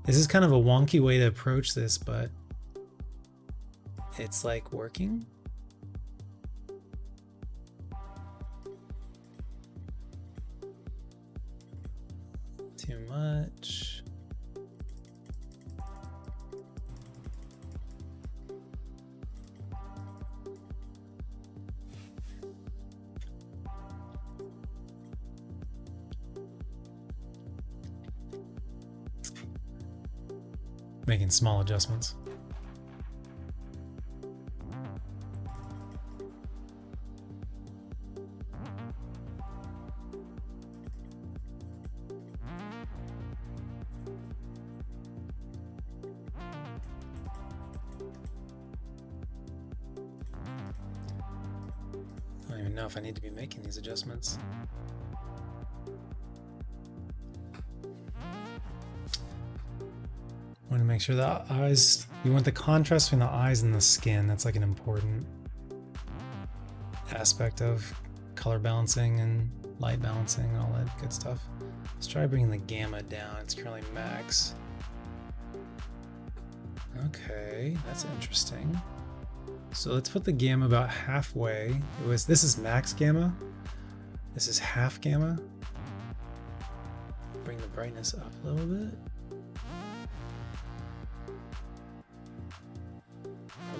This is kind of a wonky way to approach this, but it's like working. Too much. Making small adjustments. I don't even know if I need to be making these adjustments. Want to make sure the eyes, you want the contrast between the eyes and the skin. That's like an important aspect of color balancing and light balancing and all that good stuff. Let's try bringing the gamma down. It's currently max. Okay, that's interesting. So let's put the gamma about halfway. This is max gamma. This is half gamma. Bring the brightness up a little bit.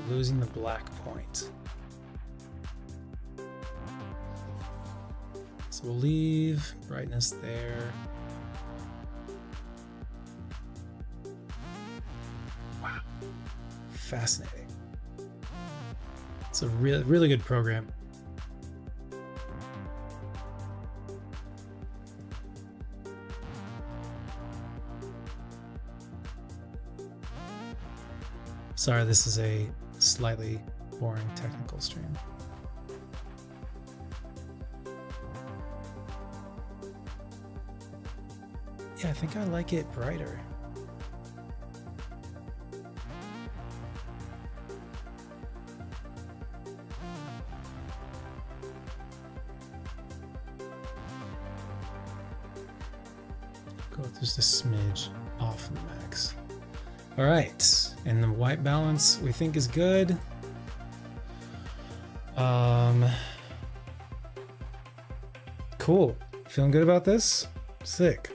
We're losing the black point. So we'll leave brightness there. Wow, fascinating. It's a really, really good program. Sorry, this is a slightly boring technical stream. Yeah, I think I like it brighter. Go just a smidge off the max. All right, and the white balance we think is good. Cool. Feeling good about this? Sick.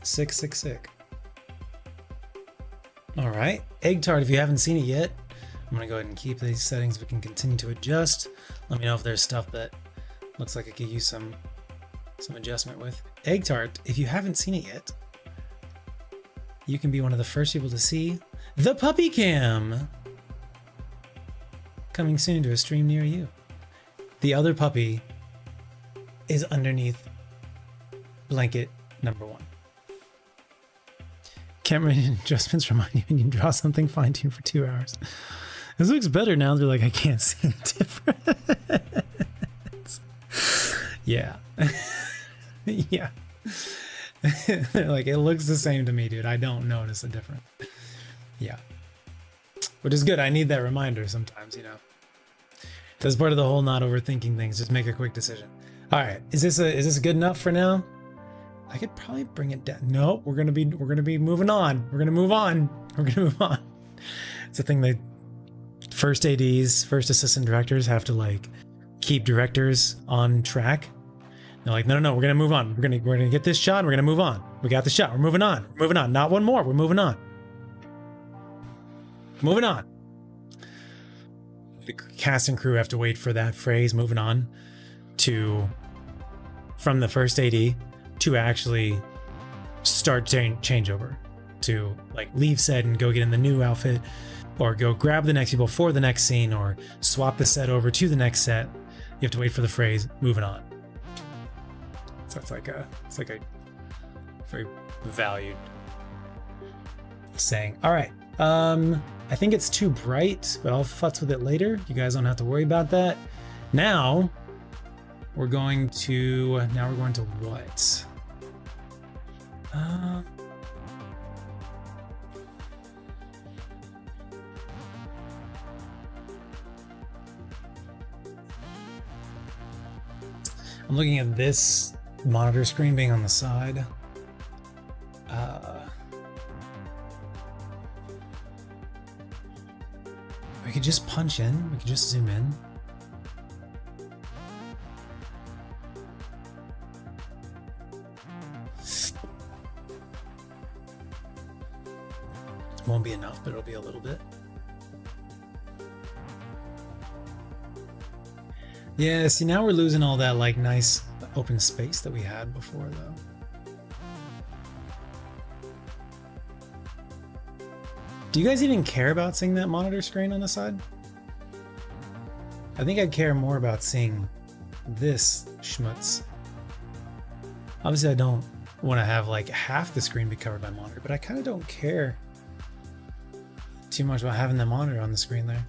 Sick. All right, egg tart. If you haven't seen it yet, I'm gonna go ahead and keep these settings. We can continue to adjust. Let me know if there's stuff that looks like it could use some adjustment with. Egg tart. If you haven't seen it yet, you can be one of the first people to see the puppy cam. Coming soon to a stream near you. The other puppy is underneath blanket number 1. Camera adjustments remind you when you draw something fine-tuned for 2 hours. This looks better now. They're like, I can't see the difference. Yeah. Yeah. They're like, it looks the same to me, dude. I don't notice a difference. Yeah. Which is good. I need that reminder sometimes, you know. That's part of the whole not overthinking things. Just make a quick decision. All right. Is this good enough for now? I could probably bring it down. Nope. We're gonna be moving on. We're gonna move on. It's a thing that first ADs, first assistant directors have to like keep directors on track. They're like, no, we're gonna move on. We're gonna get this shot. And we're gonna move on. We got the shot. We're moving on. Not one more. We're moving on. Moving on. The cast and crew have to wait for that phrase, moving on, from the first AD to actually start changeover, to like leave set and go get in the new outfit, or go grab the next people for the next scene, or swap the set over to the next set. You have to wait for the phrase, moving on. So it's like a very valued saying. All right. I think it's too bright, but I'll futz with it later. You guys don't have to worry about that. Now we're going to what? I'm looking at this monitor screen being on the side. We could just punch in. We could just zoom in. Won't be enough, but it'll be a little bit. Yeah, see, now we're losing all that like nice open space that we had before though. Do you guys even care about seeing that monitor screen on the side? I think I'd care more about seeing this schmutz. Obviously I don't want to have like half the screen be covered by monitor, but I kind of don't care too much about having the monitor on the screen there.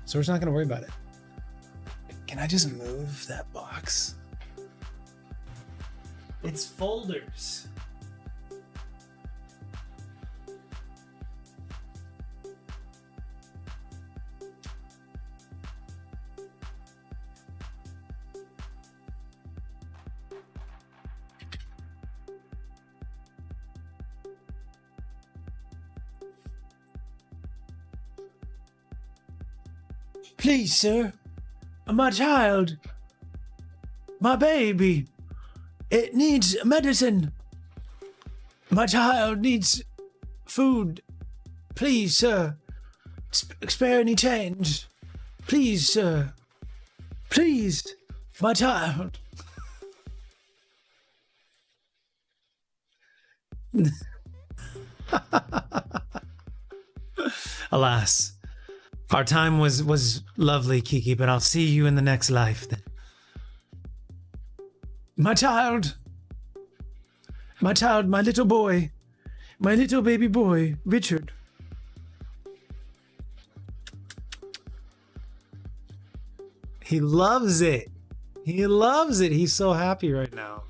So we're just not gonna worry about it. Can I just move that box? It's folders. Please, sir. My child. My baby. It needs medicine. My child needs food please, sir. Spare any change. Please, sir. Please, my child. Alas, our time was lovely, Kiki, but I'll see you in the next life then. My child. My child, my little boy. My little baby boy, Richard. He loves it. He loves it. He's so happy right now.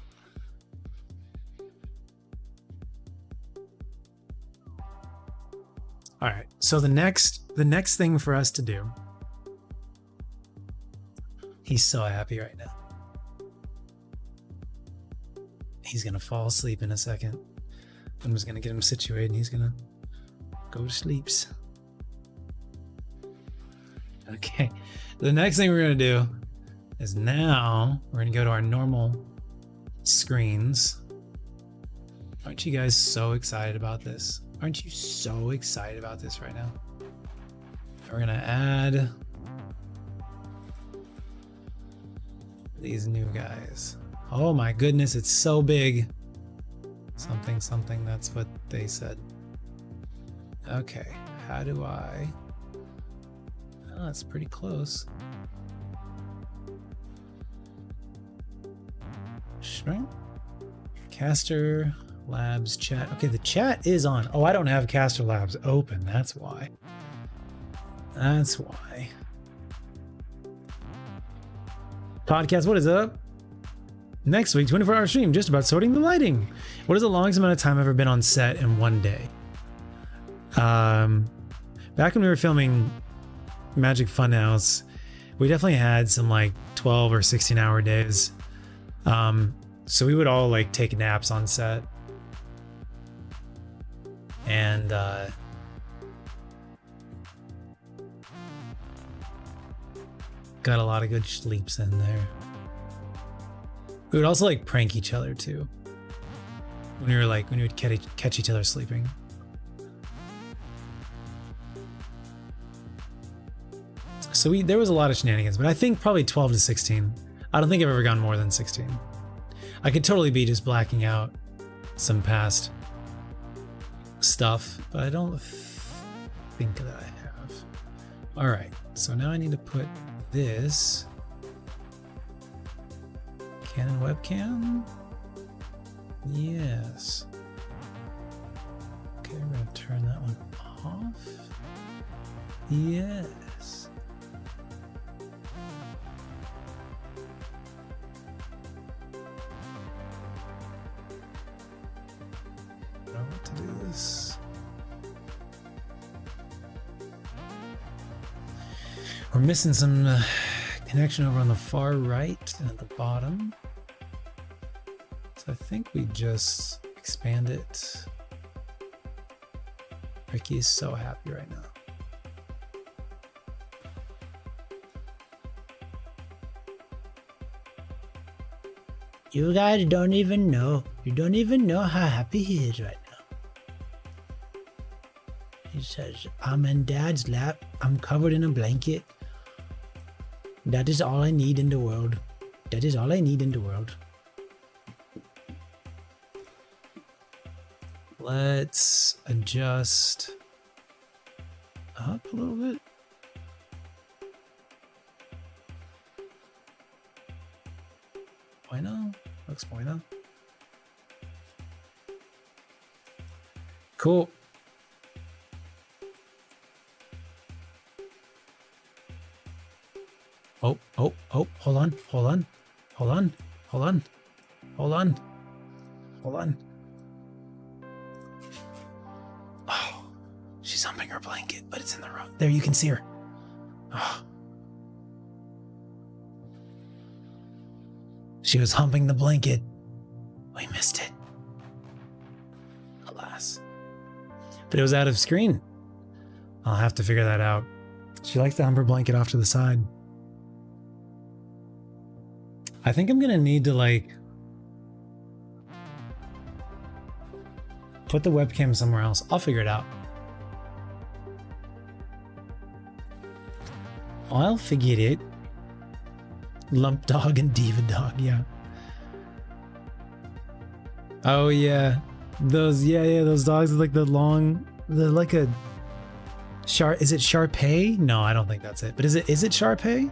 All right. So the next thing for us to do. He's so happy right now. He's going to fall asleep in a second. I'm just going to get him situated and he's going to go to sleeps. Okay. The next thing we're going to do is now we're going to go to our normal screens. Aren't you guys so excited about this? Aren't you so excited about this right now? We're going to add these new guys. Oh my goodness, it's so big. Something, that's what they said. Okay, how do I... Oh, that's pretty close. Caster Labs chat. Okay, the chat is on. Oh, I don't have Caster Labs open. That's why. That's why. Podcast, what is up? Next week, 24-hour stream, just about sorting the lighting. What is the longest amount of time I've ever been on set in one day? Back when we were filming Magic Funhouse, we definitely had some like 12 or 16-hour days. So we would all like take naps on set. And got a lot of good sleeps in there. We would also like prank each other too. When we would catch each other sleeping. So there was a lot of shenanigans, but I think probably 12 to 16. I don't think I've ever gone more than 16. I could totally be just blacking out some past stuff, but I don't think that I have. All right, so now I need to put this Canon webcam. Yes. Okay, we're gonna turn that one off. Yes. I don't know what to do this. We're missing some connection over on the far right and at the bottom. So I think we just expand it. Ricky is so happy right now. You guys don't even know. You don't even know how happy he is right now. He says, I'm in Dad's lap. I'm covered in a blanket. That is all I need in the world. That is all I need in the world. Let's adjust up a little bit. Bueno, looks bueno. Cool. Oh, hold on. Oh, she's humping her blanket, but it's in the room. There, you can see her. Oh. She was humping the blanket. We missed it. Alas. But it was out of screen. I'll have to figure that out. She likes to hump her blanket off to the side. I think I'm gonna need to like put the webcam somewhere else. I'll figure it out. I'll forget it. Lump dog and diva dog, yeah. Oh yeah. Those those dogs with like the long, they're like a is it Shar-Pei? No, I don't think that's it. But is it Shar-Pei?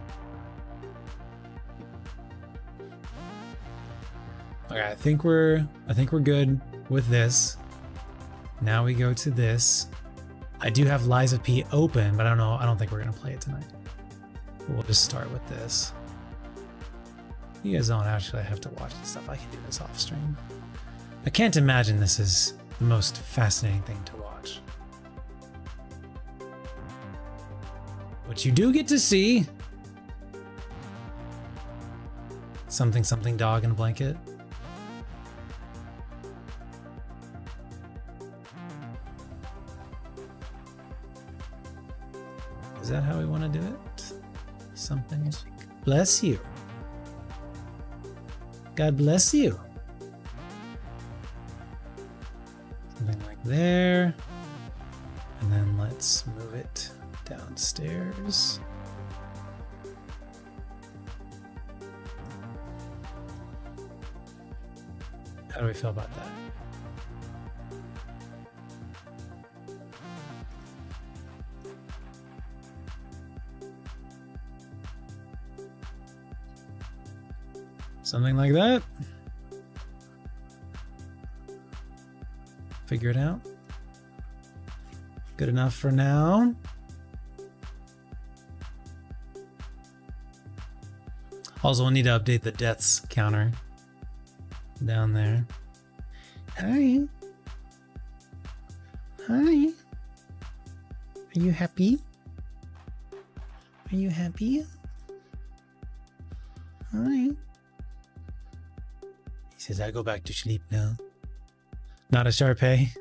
Okay, I think we're good with this. Now we go to this. I do have Liza P open, but I don't think we're gonna play it tonight. We'll just start with this. You guys don't actually have to watch this stuff. I can do this off stream. I can't imagine this is the most fascinating thing to watch. But you do get to see something dog in a blanket. Is that how we want to do it? Something. Bless you. God bless you. Something like there. And then let's move it downstairs. How do we feel about that? Something like that. Figure it out. Good enough for now. Also, we'll need to update the deaths counter down there. Hi. Hi. Are you happy? Are you happy? Hi. He says, I go back to sleep now. Not a Shar-Pei.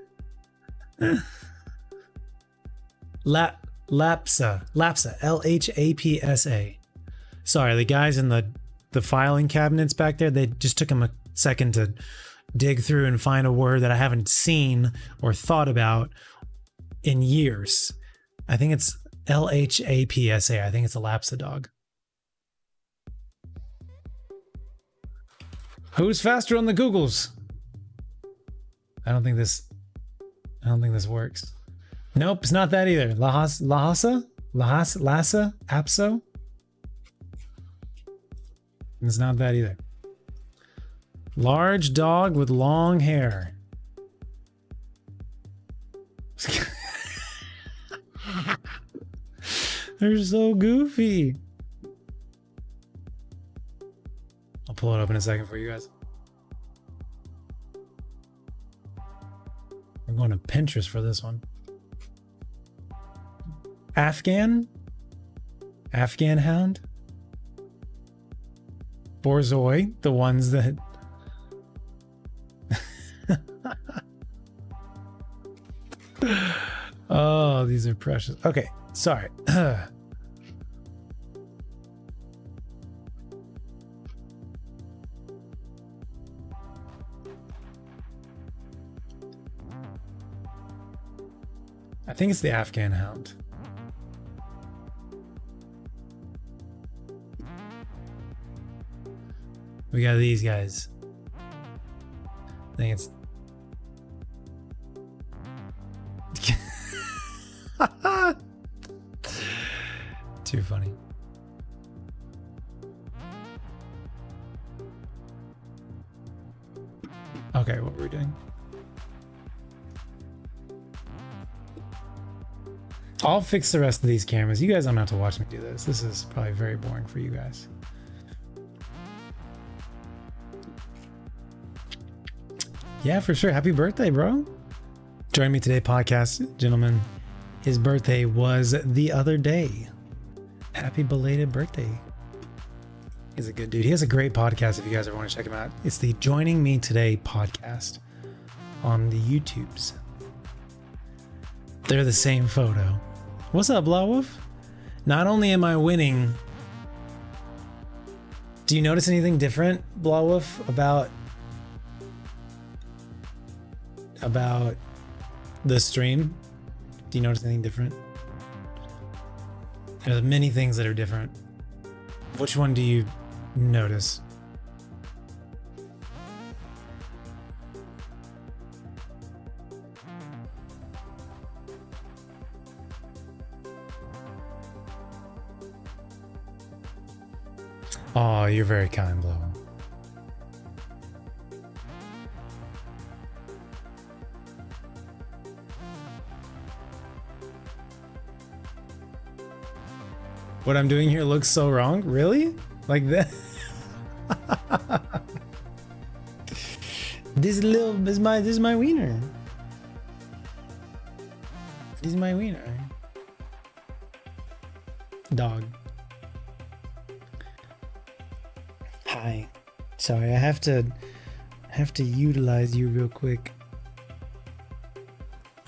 Lapsa. L-H-A-P-S-A. Sorry, the guys in the filing cabinets back there, they just took them a second to dig through and find a word that I haven't seen or thought about in years. I think it's L-H-A-P-S-A. I think it's a Lapsa dog. Who's faster on the Googles? I don't think this works. Nope, it's not that either. Lhasa? Apso? It's not that either. Large dog with long hair. They're so goofy. I'll pull it up in a second for you guys. We're going to Pinterest for this one. Afghan hound. Borzoi, the ones that oh, these are precious. Okay, sorry. I think it's the Afghan hound. We got these guys. I think it's too funny. Okay, what were we doing? I'll fix the rest of these cameras. You guys don't have to watch me do this. This is probably very boring for you guys. Yeah, for sure. Happy birthday, bro. Join me today, podcast gentlemen. His birthday was the other day. Happy belated birthday. He's a good dude. He has a great podcast if you guys ever want to check him out. It's the Joining Me Today podcast on the YouTubes. They're the same photo. What's up, Blawwolf? Not only am I winning, do you notice anything different, Blawwolf, about the stream? Do you notice anything different? There's many things that are different. Which one do you notice? Oh, you're very kind, Blow. What I'm doing here looks so wrong? Really? Like that? This is my wiener. This is my wiener. Dog. Hi. Sorry, I have to utilize you real quick.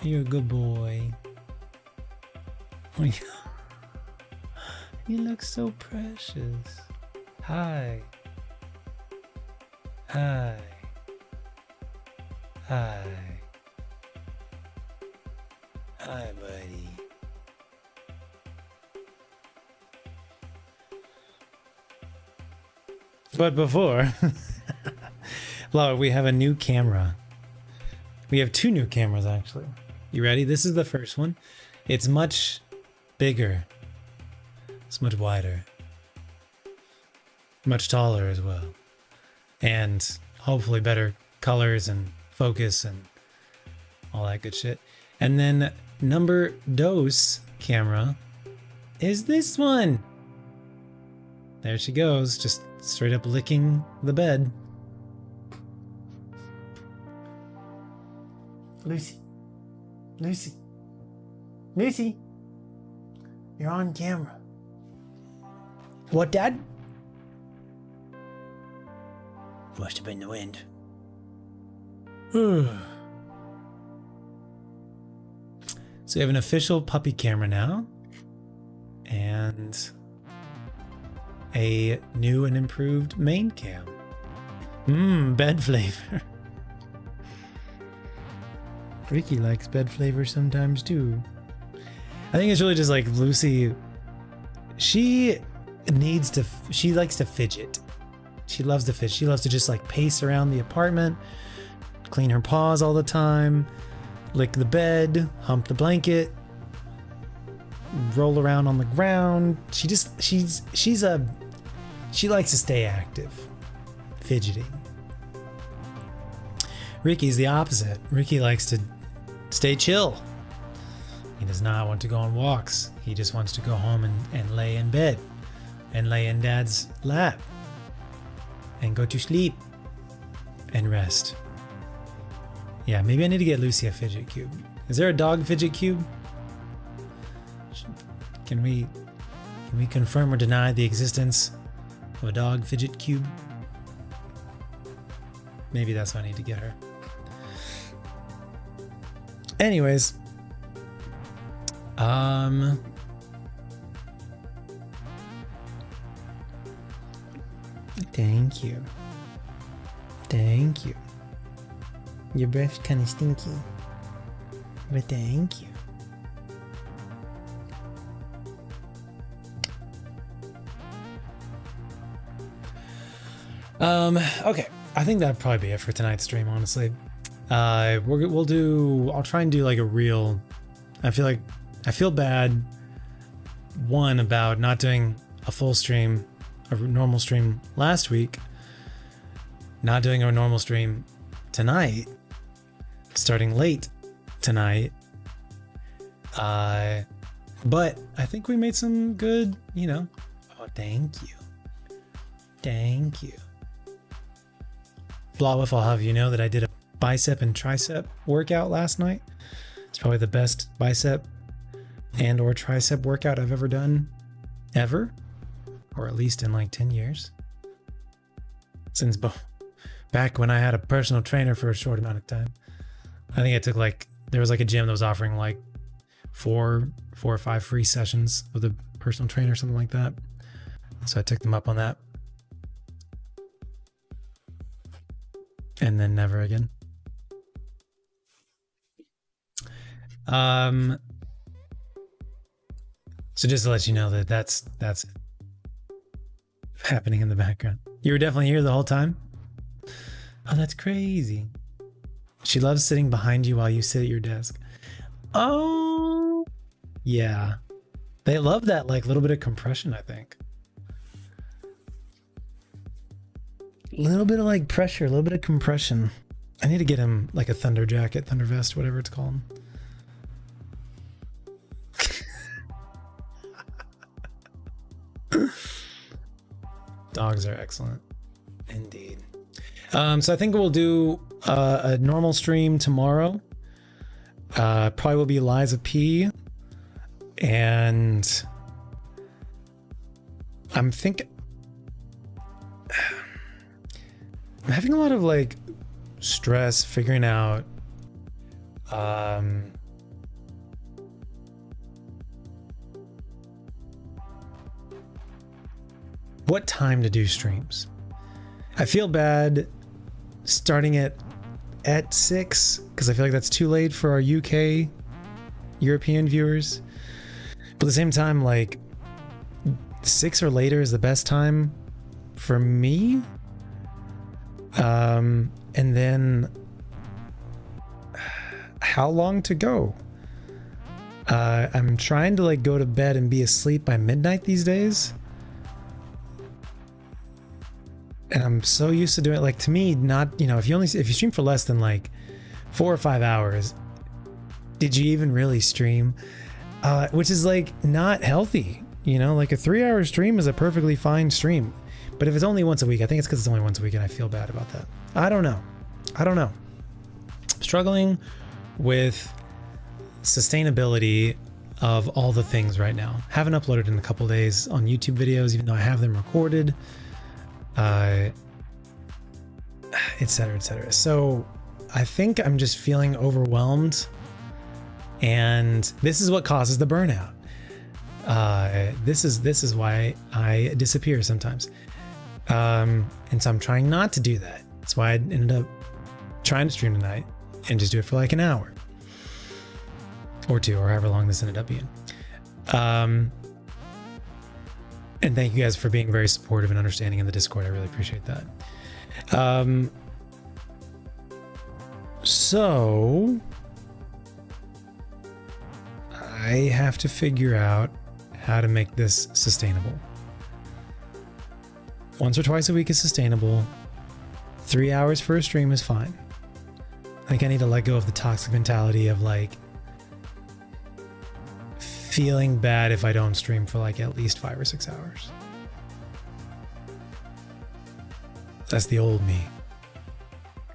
You're a good boy. Oh, yeah. You look so precious. Hi. Hi. Hi. Hi, buddy. But before, Laura, we have a new camera. We have 2 new cameras, actually. You ready? This is the first one. It's much bigger. It's much wider. Much taller as well. And hopefully better colors and focus and all that good shit. And then number dos camera is this one. There she goes, just straight up licking the bed. Lucy. Lucy. Lucy. You're on camera. What, Dad? Must have been the wind. So we have an official puppy camera now. And a new and improved main cam. Bed flavor. Ricky likes bed flavor sometimes too. I think it's really just like Lucy. She likes to fidget. She loves to fidget. She loves to just like pace around the apartment, clean her paws all the time, lick the bed, hump the blanket, roll around on the ground. She likes to stay active, fidgeting. Ricky's the opposite. Ricky likes to stay chill. He does not want to go on walks. He just wants to go home and lay in bed and lay in Dad's lap and go to sleep and rest. Yeah, maybe I need to get Lucy a fidget cube. Is there a dog fidget cube? Can we confirm or deny the existence of a dog fidget cube? Maybe that's what I need to get her. Anyways, thank you. Thank you. Your breath's kind of stinky, but thank you. Okay. I think that'd probably be it for tonight's stream, honestly. I'll try and do like a real, I feel bad, one, about not doing a full stream, a normal stream last week, not doing a normal stream tonight, starting late tonight. But I think we made some good, oh, thank you. Thank you. Blawwolf, I'll have you know that I did a bicep and tricep workout last night. It's probably the best bicep and or tricep workout I've ever done, ever, or at least in like 10 years. Since back when I had a personal trainer for a short amount of time. I think it took there was like a gym that was offering like four or five free sessions with a personal trainer, something like that. So I took them up on that. And then never again. So just to let you know that that's happening in the background. You were definitely here the whole time? Oh, that's crazy. She loves sitting behind you while you sit at your desk. Oh, yeah. They love that like little bit of compression, I think. A little bit of like pressure, a little bit of compression. I need to get him like a thunder jacket, thunder vest, whatever it's called. Dogs are excellent. Indeed. So I think we'll do a normal stream tomorrow. Probably will be Liza P. And I'm having a lot of like stress figuring out what time to do streams. I feel bad starting at 6 because I feel like that's too late for our UK European viewers. But at the same time, like 6 or later is the best time for me. And then how long to go? I'm trying to like go to bed and be asleep by midnight these days. And I'm so used to doing it. Like, to me, not, you know, if you stream for less than like 4 or 5 hours, did you even really stream? Which is like not healthy, you know, like a 3-hour stream is a perfectly fine stream. But if it's only once a week, I think it's because it's only once a week and I feel bad about that. I don't know. Struggling with sustainability of all the things right now. Haven't uploaded in a couple days on YouTube videos, even though I have them recorded. Etc., etc. So I think I'm just feeling overwhelmed, and this is what causes the burnout. This is why I disappear sometimes. And so I'm trying not to do that. That's why I ended up trying to stream tonight and just do it for like an hour or 2, or however long this ended up being. And thank you guys for being very supportive and understanding in the Discord. I really appreciate that. So I have to figure out how to make this sustainable. Once or twice a week is sustainable. 3 hours for a stream is fine. I think I need to let go of the toxic mentality of like feeling bad if I don't stream for like at least 5 or 6 hours. That's the old me.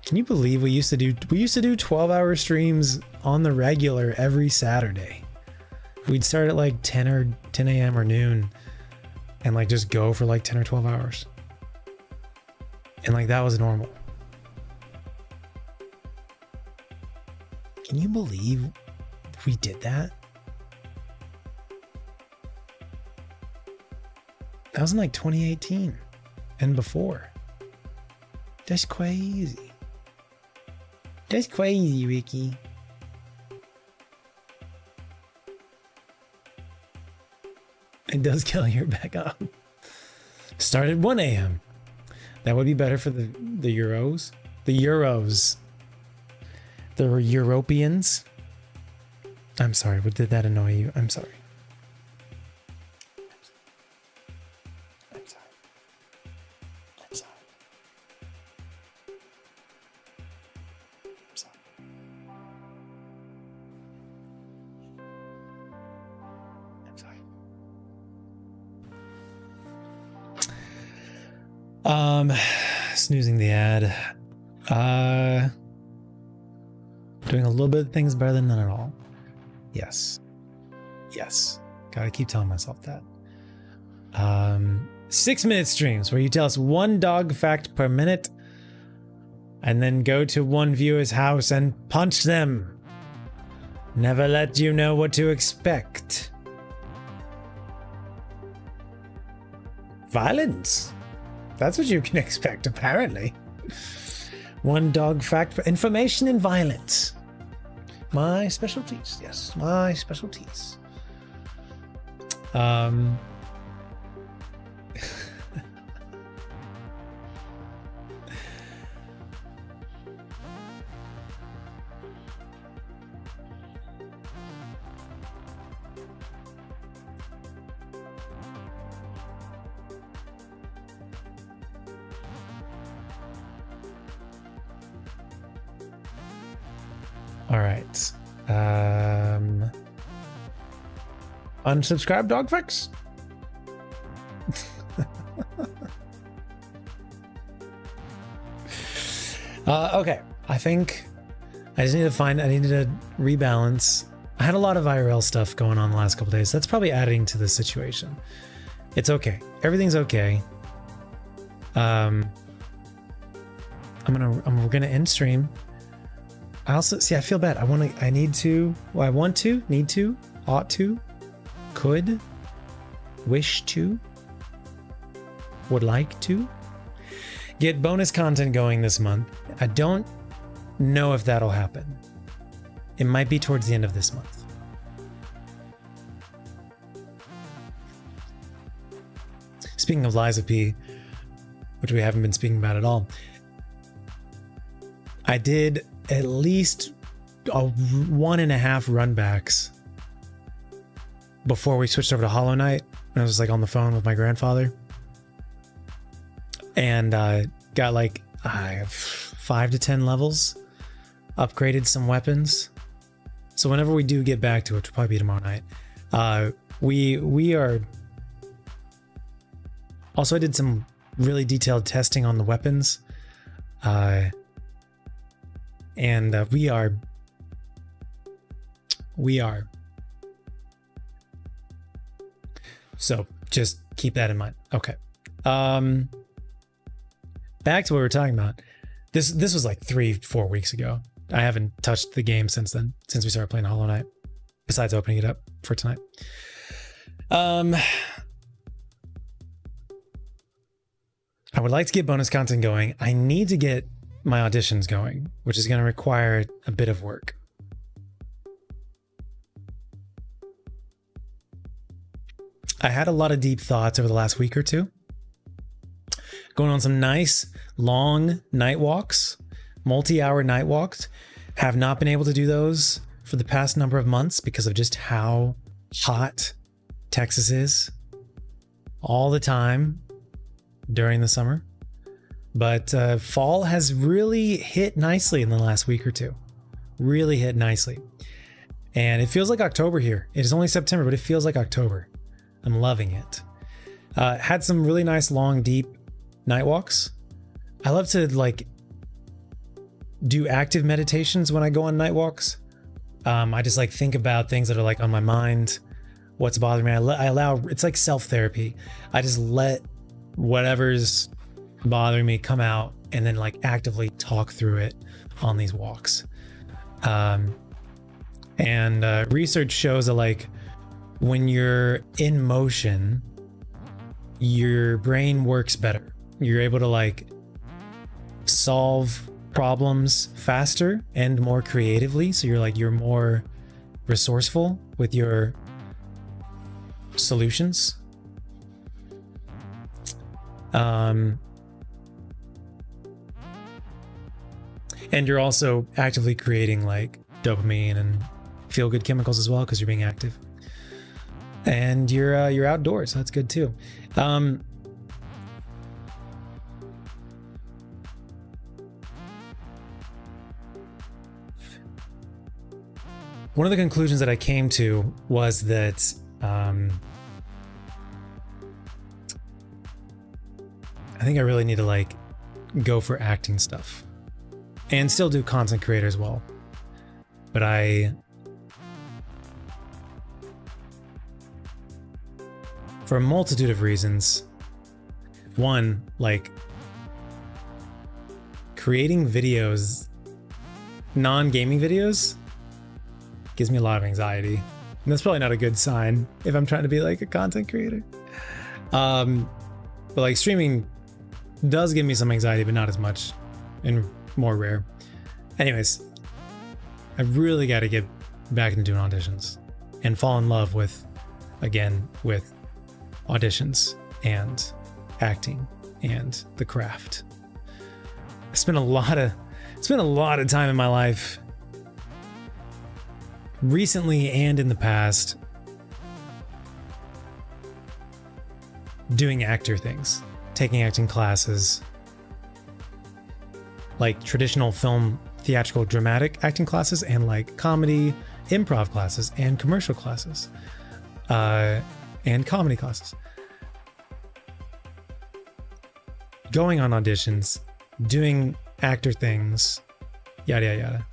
Can you believe we used to do 12-hour streams on the regular every Saturday? We'd start at like 10 a.m. or noon and like just go for like 10 or 12 hours. And like that was normal. Can you believe we did that? That was in like 2018 and before. That's crazy. That's crazy, Ricky. It does kill your back up. Start at 1 a.m. That would be better for the Euros. The Euros. The Europeans. I'm sorry. What did that annoy you? I'm sorry. Snoozing the ad. Doing a little bit of things better than none at all. Yes. Gotta keep telling myself that. 6-minute streams where you tell us one dog fact per minute and then go to one viewer's house and punch them. Never let you know what to expect. Violence. That's what you can expect, apparently. One dog fact for information and violence. My specialties, yes, my specialties. Um, all right. Unsubscribe, Dogfix. Okay, I think I just need to find. I needed to rebalance. I had a lot of IRL stuff going on the last couple days. That's probably adding to the situation. It's okay. Everything's okay. We're gonna end stream. I also see. I feel bad. I want to. I need to. Well, I want to. Need to. Ought to. Could. Wish to. Would like to get bonus content going this month. I don't know if that'll happen. It might be towards the end of this month. Speaking of Liza P, which we haven't been speaking about at all, I did at least 1.5 runbacks before we switched over to Hollow Knight. When I was like on the phone with my grandfather, and got like 5 to 10 levels, upgraded some weapons. So whenever we do get back to it, which will probably be tomorrow night, we are. Also, I did some really detailed testing on the weapons, and we are. So just keep that in mind. Okay. Back to what we were talking about. This was like 3-4 weeks ago. I haven't touched the game since then, since we started playing Hollow Knight, besides opening it up for tonight. I would like to get bonus content going. I need to get my auditions going, which is going to require a bit of work. I had a lot of deep thoughts over the last week or two. Going on some nice long night walks, multi-hour night walks. Have not been able to do those for the past number of months because of just how hot Texas is all the time during the summer. But fall has really hit nicely in the last week or two. Really hit nicely. And it feels like October here. It is only September, but it feels like October. I'm loving it. Had some really nice long deep night walks. I love to like do active meditations when I go on night walks. I just like think about things that are like on my mind, what's bothering me. I allow, it's like self-therapy. I just let whatever's bothering me come out and then like actively talk through it on these walks. Research shows that like when you're in motion, your brain works better. You're able to like solve problems faster and more creatively. So you're more resourceful with your solutions. And you're also actively creating like dopamine and feel good chemicals as well because you're being active. And you're outdoors, so that's good too. One of the conclusions that I came to was that I think I really need to like go for acting stuff and still do content creator as well. But for a multitude of reasons, one, like creating videos, non-gaming videos, gives me a lot of anxiety. And that's probably not a good sign if I'm trying to be like a content creator. But like streaming does give me some anxiety, but not as much and more rare. Anyways, I really got to get back into doing auditions and fall in love with again with auditions and acting and the craft. I spent a lot of time in my life recently and in the past doing actor things, taking acting classes, like traditional film, theatrical, dramatic acting classes, and like comedy, improv classes, and commercial classes, and comedy classes. Going on auditions, doing actor things, yada yada yada.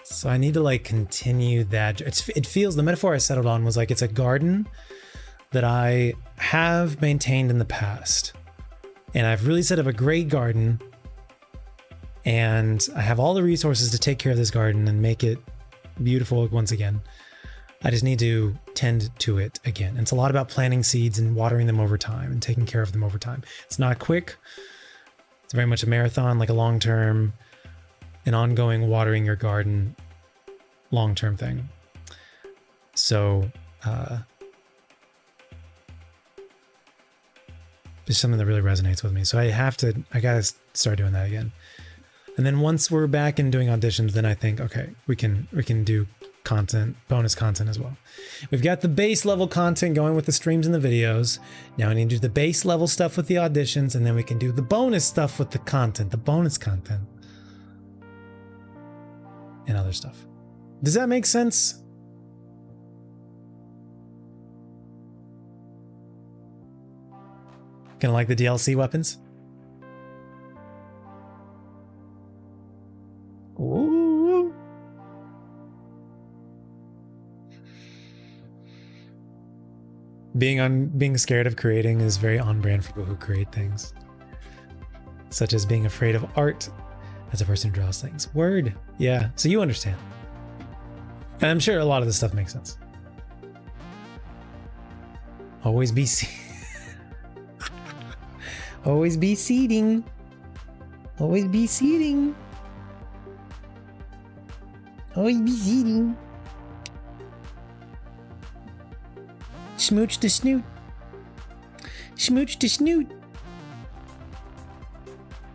So I need to like continue that. It feels, the metaphor I settled on was like it's a garden that I have maintained in the past. And I've really set up a great garden, and I have all the resources to take care of this garden and make it beautiful once again. I just need to tend to it again. And it's a lot about planting seeds and watering them over time and taking care of them over time. It's not quick. It's very much a marathon, like a long-term, an ongoing watering your garden long-term thing. So, it's something that really resonates with me. So I gotta start doing that again. And then once we're back and doing auditions, then I think, okay, we can do content, bonus content as well. We've got the base level content going with the streams and the videos. Now I need to do the base level stuff with the auditions, and then we can do the bonus stuff with the content, the bonus content, and other stuff. Does that make sense? Gonna like the DLC weapons? Ooh. Being scared of creating is very on brand for people who create things. Such as being afraid of art as a person who draws things. Word. Yeah, so you understand. And I'm sure a lot of this stuff makes sense. Always be Always be seeding. Always be seeding. Always be seeding. Smooch the snoot. Smooch the snoot.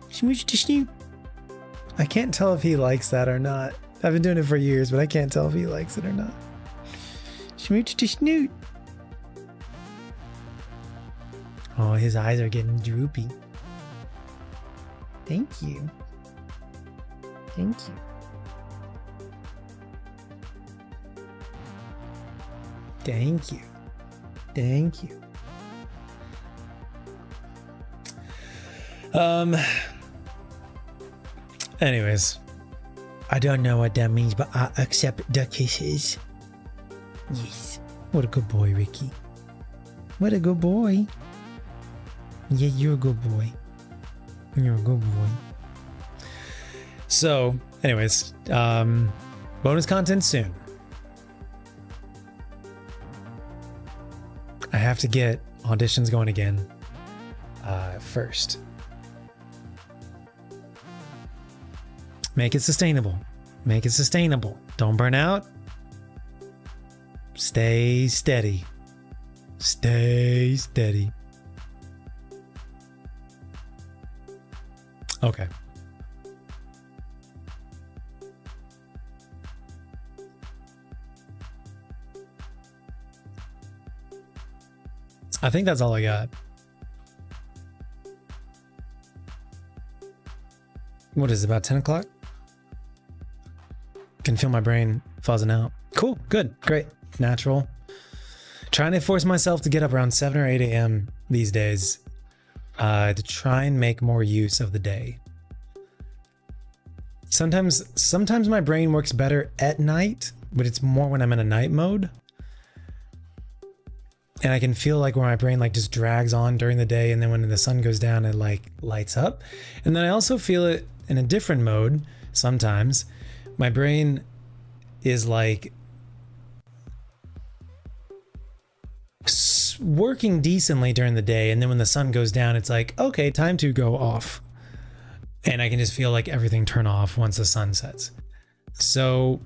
Smooch the snoot. I can't tell if he likes that or not. I've been doing it for years, but I can't tell if he likes it or not. Smooch the snoot. Oh, his eyes are getting droopy. Thank you. Thank you. Thank you. Thank you. Anyways, I don't know what that means, but I accept the kisses. Yes. What a good boy, Ricky. What a good boy. Yeah, you're a good boy. You're a good boy. So, anyways, bonus content soon. I have to get auditions going again first. Make it sustainable. Make it sustainable. Don't burn out. Stay steady. Stay steady. Okay. I think that's all I got. What is it, about 10 o'clock? Can feel my brain fuzzing out. Cool, good, great, natural. Trying to force myself to get up around 7 or 8 a.m. these days to try and make more use of the day. Sometimes my brain works better at night, but it's more when I'm in a night mode. And I can feel like where my brain like just drags on during the day, and then when the sun goes down, it like lights up. And then I also feel it in a different mode sometimes. My brain is like working decently during the day, and then when the sun goes down, it's like, okay, time to go off. And I can just feel like everything turn off once the sun sets. So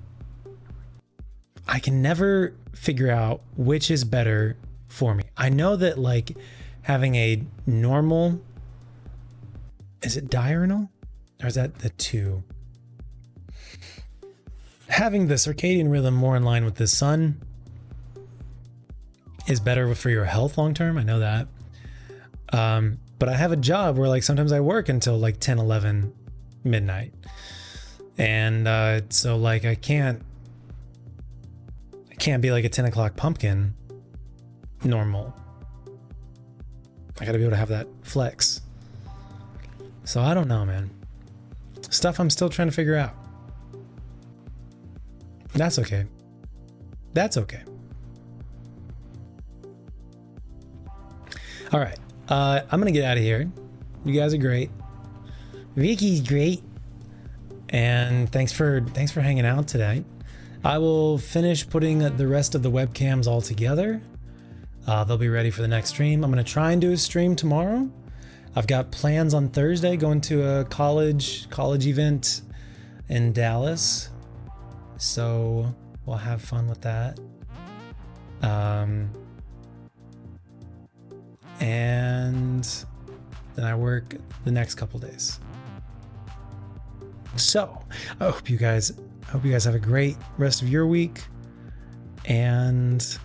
I can never figure out which is better for me. I know that like having a normal, is it diurnal? Or is that the 2? Having the circadian rhythm more in line with the sun is better for your health long term. I know that. But I have a job where like sometimes I work until like 10, 11 midnight. And so like I can't be like a 10 o'clock pumpkin normal. I gotta be able to have that flex. So I don't know, man. Stuff I'm still trying to figure out. That's okay. That's okay. All right. I'm gonna get out of here. You guys are great. Vicky's great. And thanks for hanging out today. I will finish putting the rest of the webcams all together. They'll be ready for the next stream. I'm gonna try and do a stream tomorrow. I've got plans on Thursday, going to a college event in Dallas. So we'll have fun with that. And then I work the next couple days. So I hope you guys have a great rest of your week, and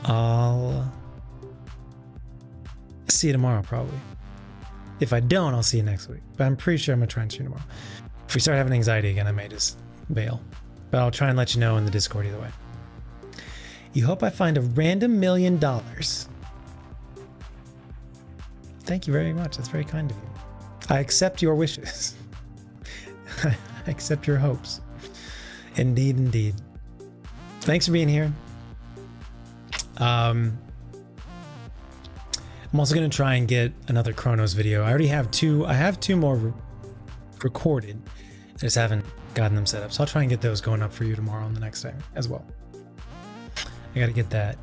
I'll see you tomorrow probably. If I don't, I'll see you next week. But I'm pretty sure I'm gonna try and stream tomorrow. If we start having anxiety again, I may just bail. But I'll try and let you know in the Discord either way. You hope I find a random $1 million. Thank you very much. That's very kind of you. I accept your wishes. I accept your hopes. Indeed, indeed. Thanks for being here. I'm also going to try and get another Cronos video. I already have two. I have 2 more recorded. I just haven't gotten them set up. So I'll try and get those going up for you tomorrow on the next day as well. I got to get that.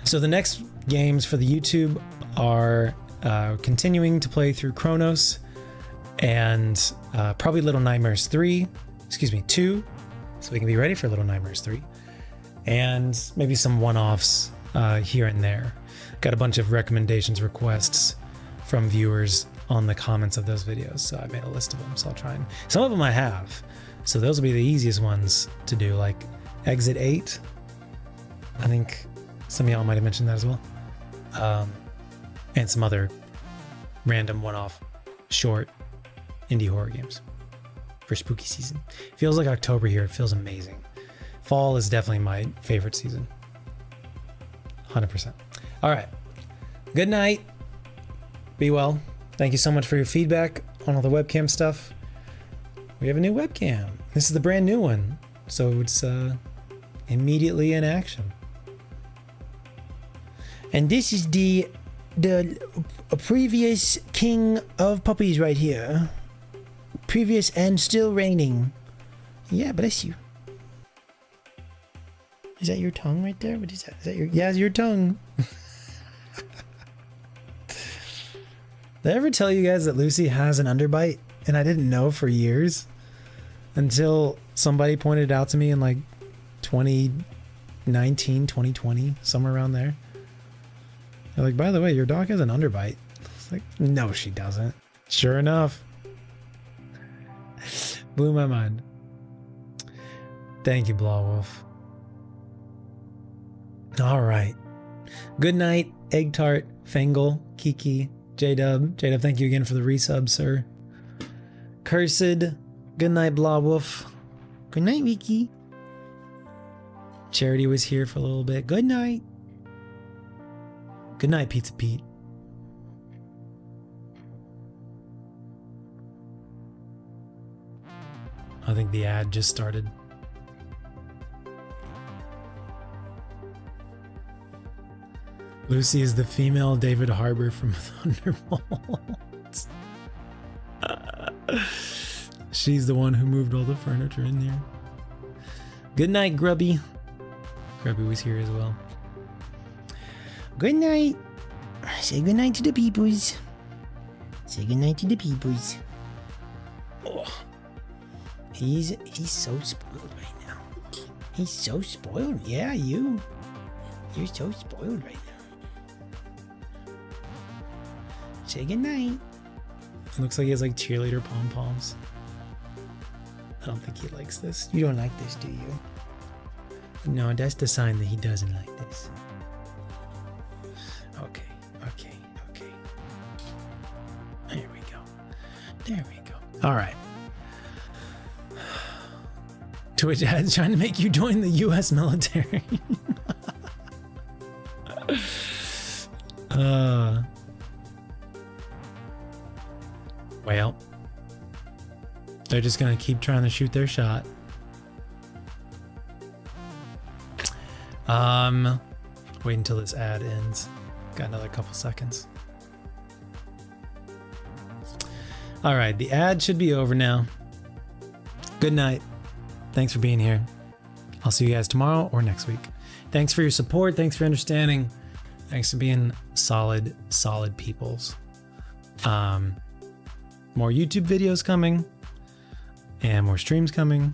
So the next games for the YouTube are continuing to play through Cronos and probably Little Nightmares 2, so we can be ready for Little Nightmares 3, and maybe some one-offs here and there. Got a bunch of recommendations, requests from viewers on the comments of those videos, so I made a list of them, so I'll try and... Some of them I have, so those will be the easiest ones to do, like Exit 8. I think some of y'all might have mentioned that as well. And some other random one-off short indie horror games for spooky season. Feels like October here. It feels amazing. Fall is definitely my favorite season. 100%. All right. Good night. Be well. Thank you so much for your feedback on all the webcam stuff. We have a new webcam. This is the brand new one, so it's immediately in action. And this is the previous king of puppies right here. Previous and still reigning. Yeah, bless you. Is that your tongue right there? What is that? Is that your... Yeah, it's your tongue. Did I ever tell you guys that Lucy has an underbite? And I didn't know for years. Until somebody pointed it out to me in like 2019, 2020, somewhere around there. They're like, by the way, your dog has an underbite. It's like, no, she doesn't. Sure enough. Blew my mind. Thank you, Blawwolf. All right. Good night, Egg Tart, Fangle, Kiki, J-Dub. J-Dub, thank you again for the resub, sir. Cursed. Good night, Blawwolf. Good night, Wiki. Charity was here for a little bit. Good night. Good night, Pizza Pete. I think the ad just started. Lucy is the female David Harbour from Thunderbolts. She's the one who moved all the furniture in there. Good night, Grubby. Grubby was here as well. Good night. Say good night to the peoples. Say good night to the peoples. Oh. He's so spoiled right now. He's so spoiled. Yeah, you're so spoiled right now. Say goodnight. Looks like he has like cheerleader pom-poms. I don't think he likes this. You don't like this, do you? No, that's the sign that he doesn't like this. Okay. There we go. All right. Twitch ads trying to make you join the U.S. military. Well, they're just gonna keep trying to shoot their shot. Wait until this ad ends. Got another couple seconds. All right, the ad should be over now. Good night. Thanks for being here. I'll see you guys tomorrow or next week. Thanks for your support. Thanks for understanding. Thanks for being solid peoples. More YouTube videos coming and more streams coming.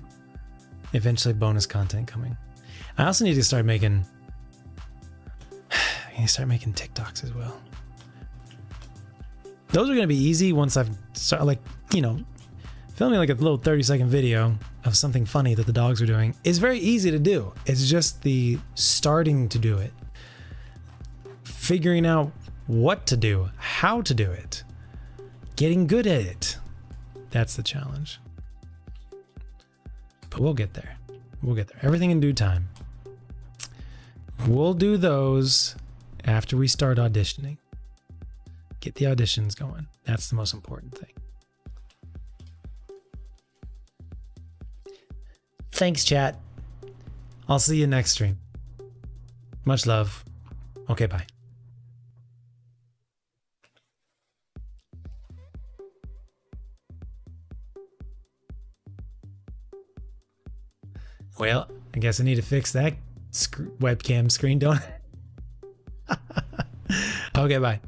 Eventually bonus content coming. I also need to start making TikToks as well. Those are going to be easy once I've started, filming like a little 30-second video of something funny that the dogs are doing is very easy to do. It's just the starting to do it. Figuring out what to do, how to do it, getting good at it. That's the challenge. But we'll get there. Everything in due time. We'll do those after we start auditioning. Get the auditions going. That's the most important thing. Thanks, chat. I'll see you next stream. Much love. Okay, bye. Well, I guess I need to fix that webcam screen, don't I? Okay, bye.